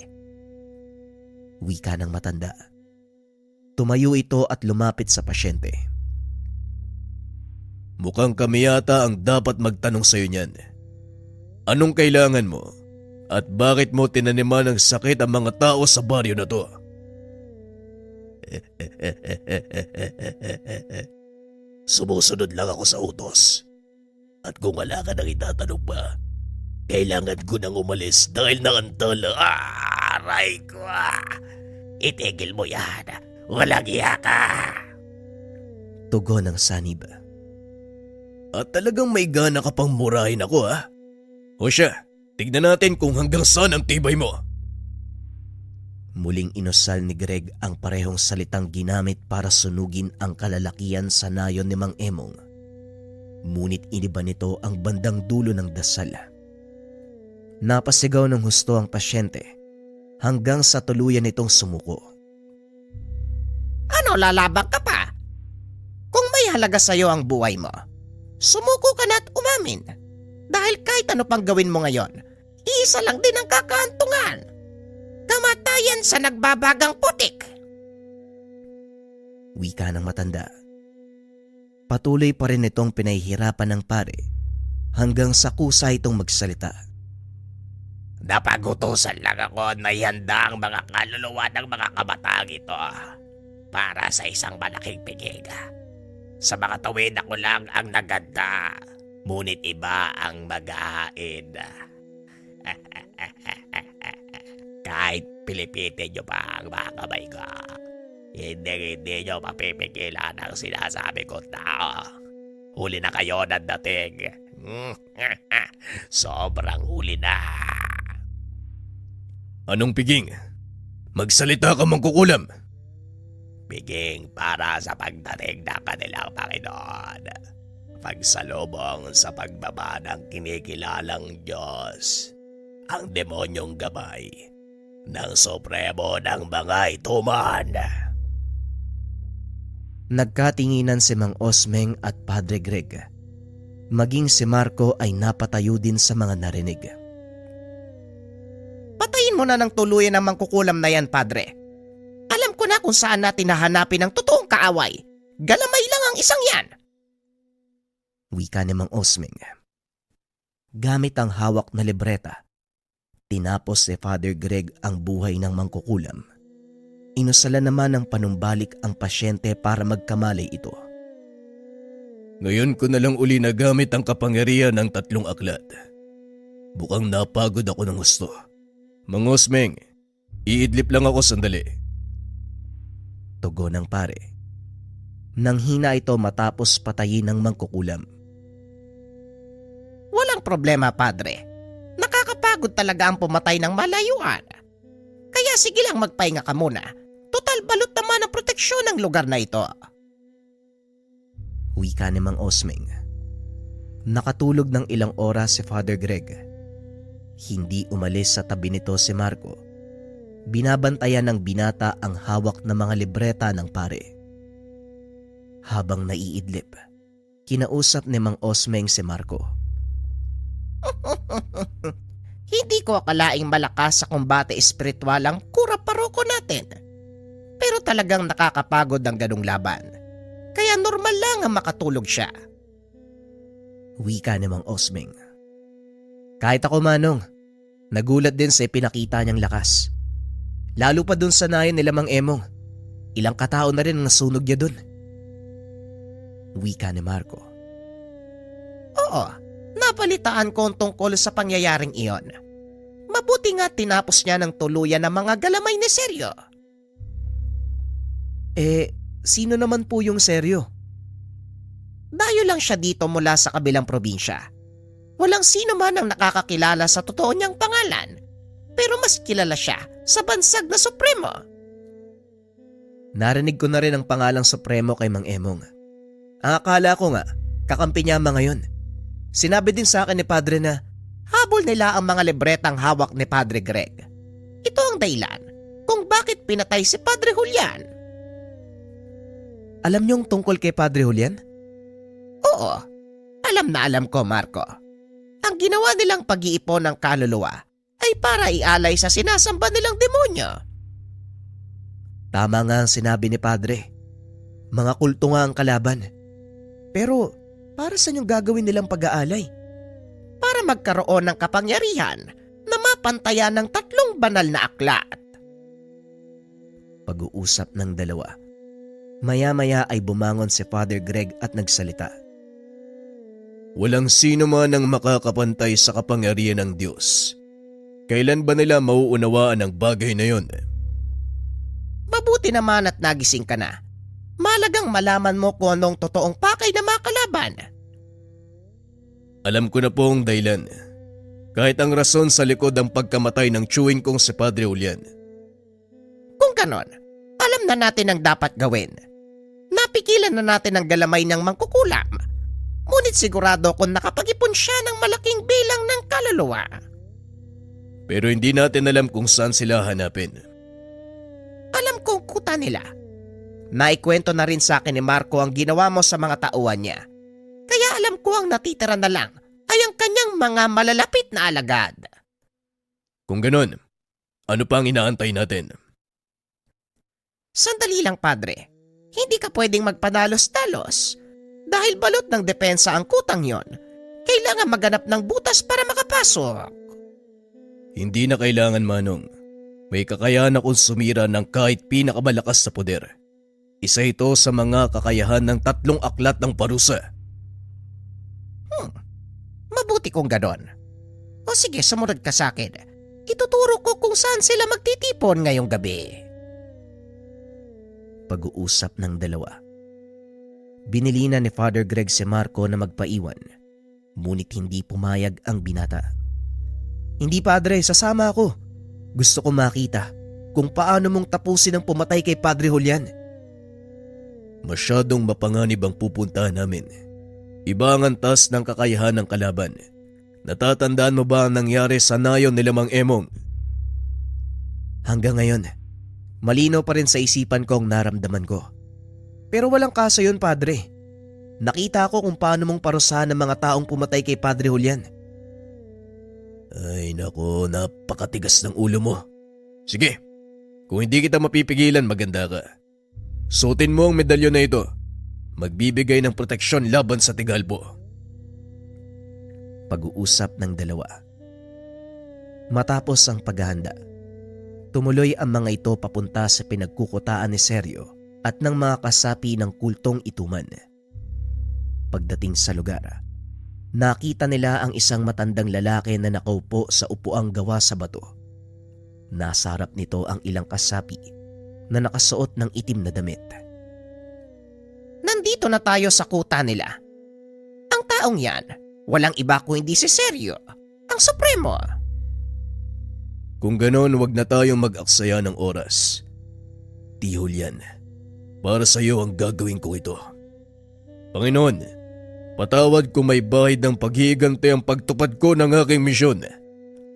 Wika ng matanda. Tumayo ito at lumapit sa pasyente. Mukhang kami yata ang dapat magtanong sa'yo niyan. Anong kailangan mo? At bakit mo tinaniman ng sakit ang mga tao sa baryo na to? Sumusunod lang ako sa utos. At kung wala ka nang itatanong pa, kailangan ko nang umalis dahil nakantala. Aray ko! Itigil mo yan. Walang iya ka! Tugon ng sanib. At talagang may gana ka pang murahin ako, ha? O siya, tignan natin kung hanggang saan ang tibay mo. Muling inusal ni Greg ang parehong salitang ginamit para sunugin ang kalalakian sa nayon ni Mang Emong. Ngunit iniba nito ang bandang dulo ng dasal. Napasigaw ng husto ang pasyente hanggang sa tuluyan nitong sumuko. Ano, lalabang ka pa? Kung may halaga sa'yo ang buhay mo, sumuko ka na at umamin. Dahil kahit ano pang gawin mo ngayon, isa lang din ang kakaantungan. Kamatayan sa nagbabagang putik. Wika ng matanda. Patuloy pa rin itong pinahihirapan ng pare hanggang sa kusa itong magsalita. Napagutusan lang ako na ihanda ang mga kaluluwa ng mga kabataang ito para sa isang malaking piging. Sa mga tuwid ako lang ang naganda, ngunit iba ang mag-ahain. Kahit pilipitin nyo pa ang mga kamay ko, hindi nyo mapipigilan ang sinasabi kong tao. Huli na kayo ng dating. Sobrang huli na. Anong piging? Magsalita ka, Mangkukulam. Piging para sa pagdating ng kanilang Panginoon. Pagsalubong sa pagbaba ng kinikilalang Diyos. Ang demonyong gabay ng Supremo ng mga ituman. Nagkatinginan si Mang Osmeng at Padre Greg. Maging si Marco ay napatayo din sa mga narinig. Patayin mo na ng tuluyan ang mangkukulam na yan, Padre. Alam ko na kung saan natin hahanapin ang totoong kaaway. Galamay lang ang isang yan. Wika ni Mang Osmeng. Gamit ang hawak na libreta, tinapos si Father Greg ang buhay ng mangkukulam. Inusala naman ng panumbalik ang pasyente para magkamalay ito. Ngayon ko na lang uli nagamit ang kapangyarihan ng 3 aklat. Bukang napagod ako ng gusto. Mang Osmeng, iidlip lang ako sandali. Tugon ng pare. Nang hina ito matapos patayin ng mangkukulam. Walang problema, Padre. Nakakapagod talaga ang pumatay ng malayuan. Kaya sige lang magpahinga ka muna. Total balot naman ang proteksyon ng lugar na ito. Wika ni Mang Osmeng. Nakatulog ng ilang oras si Father Greg. Hindi umalis sa tabi nito si Marco. Binabantayan ng binata ang hawak na mga libreta ng pare. Habang naiidlip, kinausap ni Mang Osmeng si Marco. Hindi ko akalaing malakas sa kumbate espiritual ang kura paroko natin. Pero talagang nakakapagod ang ganung laban. Kaya normal lang ang makatulog siya. Wika ni Mang Osmeng. Kahit ako, Manong, nagulat din sa ipinakita niyang lakas. Lalo pa dun sa nayon nila Mang Emong. Ilang katao na rin ang nasunog niya dun. Wika ni Marco. Oo, napalitaan ko ang tungkol sa pangyayaring iyon. Mabuti nga tinapos niya ng tuluyan ng mga galamay ni Seryo. Sino naman po yung seryo? Dayo lang siya dito mula sa kabilang probinsya. Walang sino man ang nakakakilala sa totoo niyang pangalan. Pero mas kilala siya sa bansag na Supremo. Narinig ko na rin ang pangalang Supremo kay Mang Emong. Ang akala ko nga, kakampi niya mga ngayon. Sinabi din sa akin ni Padre na Habol nila ang mga libretang hawak ni Padre Greg. Ito ang dahilan kung bakit pinatay si Padre Julian. alam niyong tungkol kay Padre Julian? Oo, alam na alam ko, Marco. Ang ginawa nilang pag-iipon ng kaluluwa ay para ialay sa sinasamba nilang demonyo. Tama nga ang sinabi ni Padre. Mga kulto nga ang kalaban. Pero para saan yung gagawin nilang pag-aalay? Para magkaroon ng kapangyarihan na mapantayan ng 3 banal na aklat. Pag-uusap ng dalawa. Maya-maya ay bumangon si Father Greg at nagsalita. Walang sino man ang makakapantay sa kapangyarihan ng Diyos. Kailan ba nila mauunawaan ang bagay na yon? Mabuti naman at nagising ka na. Malagang malaman mo kung anong totoong pakay na makalaban. Alam ko na po ang dahilan. Kahit ang rason sa likod ang pagkamatay ng chewing kong si Padre Julian. Kung ganon, alam na natin ang dapat gawin. Napigilan na natin ang galamay ng mangkukulam. Ngunit sigurado kung nakapag-ipon siya ng malaking bilang ng kaluluwa. Pero hindi natin alam kung saan sila hanapin. Alam kong kuta nila. Naikwento na rin sa akin ni Marco ang ginawa mo sa mga tauhan niya. Kaya alam ko ang natitira na lang ay ang kanyang mga malalapit na alagad. Kung ganon, ano pa ang inaantay natin? Sandali lang, Padre. Hindi ka pwedeng magpadalos-dalos. Dahil balot ng depensa ang kutang yon, kailangan maganap ng butas para makapasok. Hindi na kailangan, Manong. May kakayahan akong sumira ng kahit pinakamalakas sa poder. Isa ito sa mga kakayahan ng 3 aklat ng parusa. Mabuti kung ganon. O sige, sumunod ka sa akin. Ituturo ko kung saan sila magtitipon ngayong gabi. Pag-uusap ng dalawa. Binilina ni Father Greg si Marco na magpaiwan, ngunit hindi pumayag ang binata. Hindi, Padre, sasama ako. Gusto ko makita kung paano mong tapusin ang pumatay kay Padre Julian. Masyadong mapanganib ang pupuntahan namin. Iba ang antas ng kakayahan ng kalaban. Natatandaan mo ba ang nangyari sa nayon nila Mang Emong? Hanggang ngayon, malinaw pa rin sa isipan ko ang naramdaman ko. Pero walang kaso yun, Padre. Nakita ko kung paano mong parusahan ng mga taong pumatay kay Padre Julian. Ay nako, napakatigas ng ulo mo. Sige, kung hindi kita mapipigilan, maganda ka. Suotin mo ang medalyon na ito. Magbibigay ng proteksyon laban sa Tigalpo. Pag-uusap ng dalawa. Matapos ang paghahanda, tumuloy ang mga ito papunta sa pinagkukutaan ni Sergio at ng mga kasapi ng kultong ituman. Pagdating sa lugar, nakita nila ang isang matandang lalaki na nakaupo sa upuang gawa sa bato. Nasa harap nito ang ilang kasapi na nakasuot ng itim na damit. Nandito na tayo sa kuta nila. Ang taong yan, walang iba kung hindi si Sergio, ang Supremo. Kung ganon, wag na tayong mag-aksaya ng oras. Ti Julian, para sa iyo ang gagawin ko ito. Panginoon, patawad kung may bahid ng paghihigante ang pagtupad ko ng aking misyon.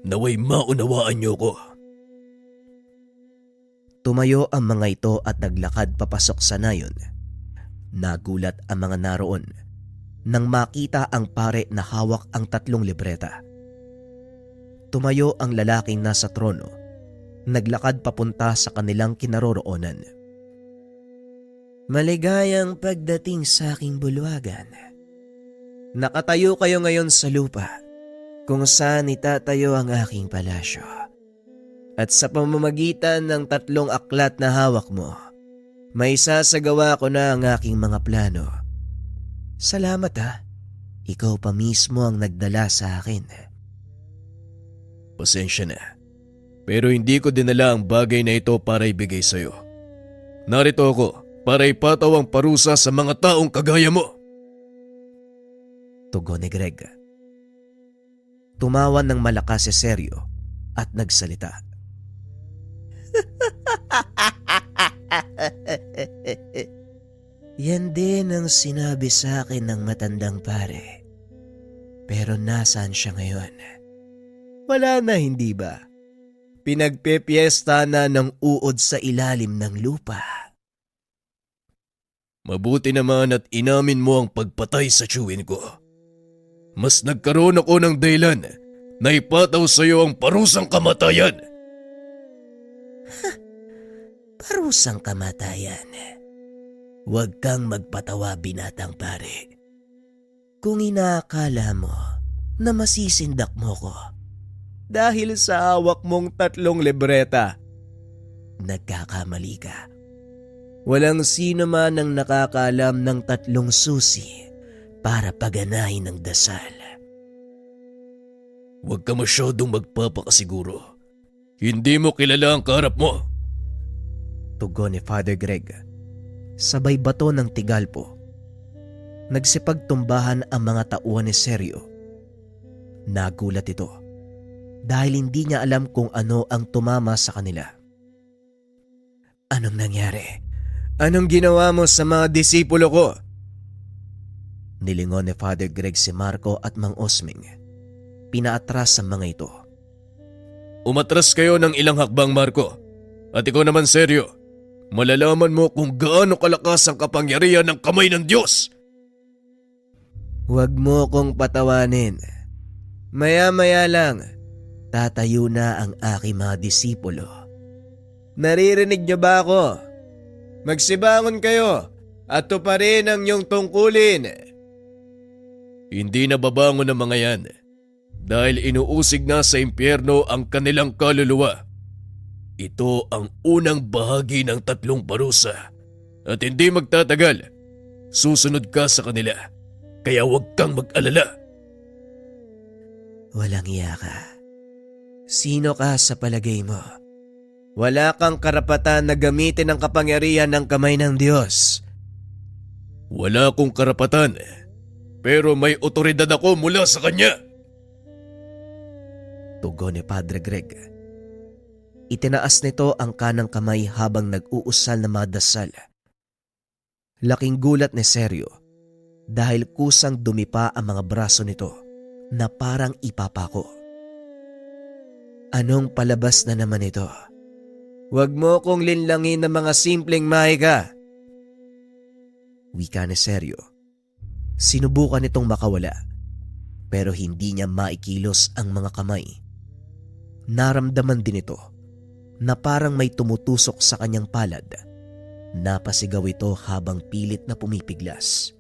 Naway maunawaan niyo ko. Tumayo ang mga ito at naglakad papasok sa nayon. Nagulat ang mga naroon nang makita ang pare na hawak ang 3 libreta. Tumayo ang lalaking nasa trono, naglakad papunta sa kanilang kinaroroonan. Maligayang pagdating sa aking bulwagan. Nakatayo kayo ngayon sa lupa kung saan itatayo ang aking palasyo. At sa pamamagitan ng 3 aklat na hawak mo, may sasagawa ko na ang aking mga plano. Salamat ha. Ikaw pa mismo ang nagdala sa akin. Pasensya na. Pero hindi ko dinala ang bagay na ito para ibigay sa iyo. Narito ako para ipataw ang parusa sa mga taong kagaya mo. Tugon ni Greg. Tumawa ng malakas si Sergio at nagsalita. Yan din ang sinabi sa akin ng matandang pare. Pero nasaan siya ngayon? Wala na, hindi ba? Pinagpepiesta na ng uod sa ilalim ng lupa. Mabuti naman at inamin mo ang pagpatay sa tiyuhin ko. Mas nagkaroon ako ng dahilan na ipataw sa iyo ang parusang kamatayan. Parusang kamatayan. Huwag kang magpatawa, binatang pare. Kung inaakala mo na masisindak mo ko dahil sa hawak mong 3 libreta, nagkakamali ka. Walang sino man ang nakakaalam ng 3 susi para paganahin ng dasal. Huwag ka masyadong magpapakasiguro. Hindi mo kilala ang kaharap mo. Tugon ni Father Greg. Sabay bato ng Tigalpo. Nagsipagtumbahan ang mga tauhan ni Sergio. Nagulat ito dahil hindi niya alam kung ano ang tumama sa kanila. Anong nangyari? Anong ginawa mo sa mga disipulo ko? Nilingon ni Father Greg si Marco at Mang Osming. Pinaatras ang mga ito. Umatras kayo ng ilang hakbang, Marco. At ikaw naman, Sergio. Malalaman mo kung gaano kalakas ang kapangyarihan ng kamay ng Diyos. Huwag mo kong patawanin. Maya-maya lang, Tatayo na ang aking mga disipulo. Naririnig niyo ba ako? Magsibangon kayo at tuparin ang inyong tungkulin. Hindi na babangon ang mga yan dahil inuusig na sa impyerno ang kanilang kaluluwa. Ito ang unang bahagi ng 3 parusa at hindi magtatagal. Susunod ka sa kanila, kaya huwag kang mag-alala. Walang iya ka. Sino ka sa palagay mo? Wala kang karapatan na gamitin ang kapangyarihan ng kamay ng Diyos. Wala akong karapatan, pero may otoridad ako mula sa Kanya. Tugon ni Padre Greg. Itinaas nito ang kanang kamay habang nag-uusal na madasal. Laking gulat ni Sergio dahil kusang dumipa ang mga braso nito na parang ipapako. Anong palabas na naman ito? Huwag mo kong linlangin ng mga simpleng mahika. Wika ni Sergio. Sinubukan nitong makawala pero hindi niya maikilos ang mga kamay. Naramdaman din ito na parang may tumutusok sa kanyang palad. Napasigaw ito habang pilit na pumipiglas.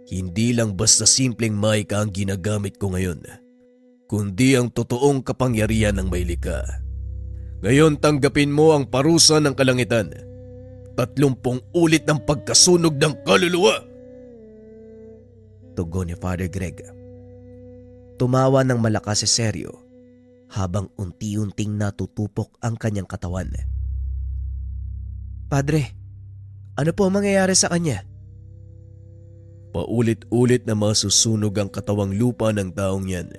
Hindi lang basta simpleng mahika ang ginagamit ko ngayon, kundi ang totoong kapangyarihan ng may likha. Ngayon tanggapin mo ang parusa ng kalangitan. 30 ulit ng pagkasunog ng kaluluwa. Tugon ni Father Greg. Tumawa ng malakas si Sergio habang unti-unting natutupok ang kanyang katawan. Padre, ano po ang mangyayari sa kanya? Paulit-ulit na masusunog ang katawang lupa ng taong yan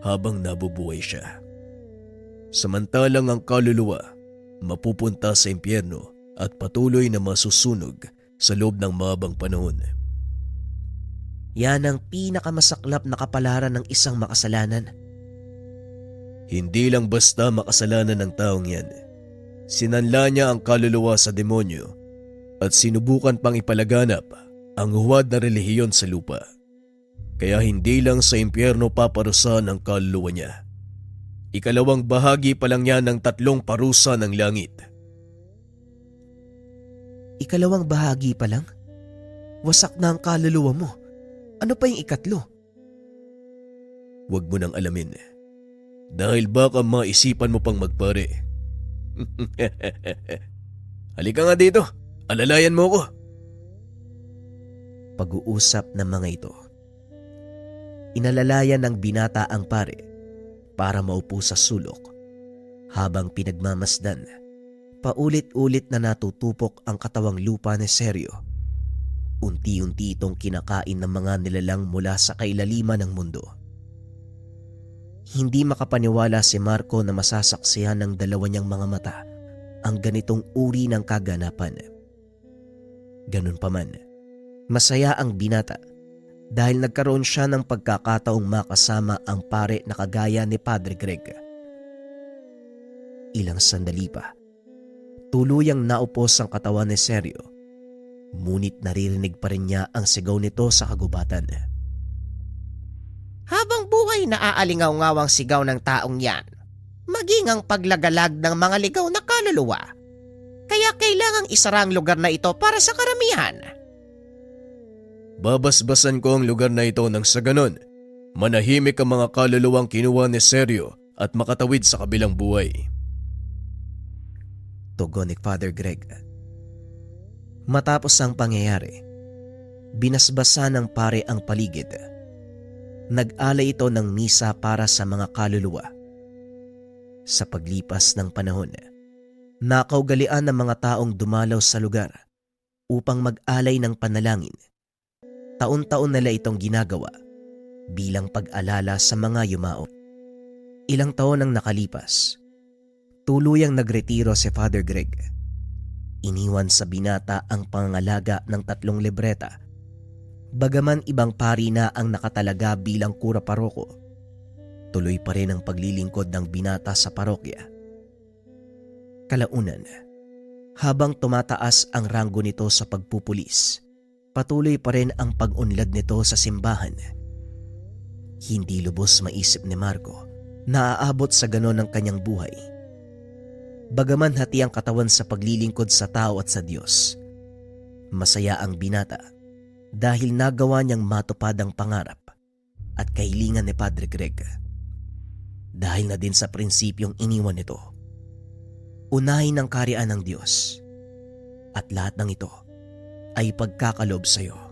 habang nabubuhay siya. Samantalang ang kaluluwa mapupunta sa impyerno at patuloy na masusunog sa loob ng mahabang panahon. Yan ang pinakamasaklap na kapalaran ng isang makasalanan. Hindi lang basta makasalanan ng taong yan. Sinanla niya ang kaluluwa sa demonyo at sinubukan pang ipalaganap ang huwad na relihiyon sa lupa. Kaya hindi lang sa impyerno paparusahan ang kaluluwa niya. Ikalawang bahagi pa lang yan ng 3 parusa ng langit. Ikalawang bahagi pa lang? Wasak na ang kaluluwa mo. Ano pa yung ikatlo? Huwag mo nang alamin. Dahil baka maisipan mo pang magpare. Halika nga dito. Alalayan mo ko. Pag-uusap ng mga ito. Inalalayan ng binata ang pare para maupo sa sulok habang pinagmamasdan. Paulit-ulit na natutupok ang katawang lupa ni Sergio. Unti-unti itong kinakain ng mga nilalang mula sa kailaliman ng mundo. Hindi makapaniwala si Marco na masasaksihan ng dalawa niyang mga mata ang ganitong uri ng kaganapan. Ganun pa man, masaya ang binata dahil nagkaroon siya ng pagkakataong makasama ang pare na kagaya ni Padre Greg. Ilang sandali pa, tuluyang naupos ang katawan ni Sergio, ngunit naririnig pa rin niya ang sigaw nito sa kagubatan. Habang buhay na aalingaw-ngawang sigaw ng taong yan, maging ang paglagalag ng mga ligaw na kaluluwa. Kaya kailangang isara ang lugar na ito para sa karamihan. Babasbasan ko ang lugar na ito nang sa ganon, manahimik ang mga kaluluwang kinuha ni Sergio at makatawid sa kabilang buhay. Tugon ni Father Greg. Matapos ang pangyayari, binasbasa ng pare ang paligid. Nag-alay ito ng misa para sa mga kaluluwa. Sa paglipas ng panahon, nakaugalian ng mga taong dumalaw sa lugar upang mag-alay ng panalangin. Taon-taon nila itong ginagawa bilang pag-alala sa mga yumao. Ilang taon ang nakalipas, tuluyang nagretiro si Father Greg. Iniwan sa binata ang pangangalaga ng 3 libreta. Bagaman ibang pari na ang nakatalaga bilang kura paroko, tuloy pa rin ang paglilingkod ng binata sa parokya. Kalaunan, habang tumataas ang ranggo nito sa pagpupulis, patuloy pa rin ang pag-unlad nito sa simbahan. Hindi lubos maisip ni Marco Naaabot sa ganon ang kanyang buhay. Bagaman hati ang katawan sa paglilingkod sa tao at sa Diyos, masaya ang binata dahil nagawa niyang matupad ang pangarap at kahilingan ni Padre Greg. Dahil na din sa prinsipyong iniwan nito, unahin ang kaharian ng Diyos at lahat ng ito ay pagkakalob sa iyo.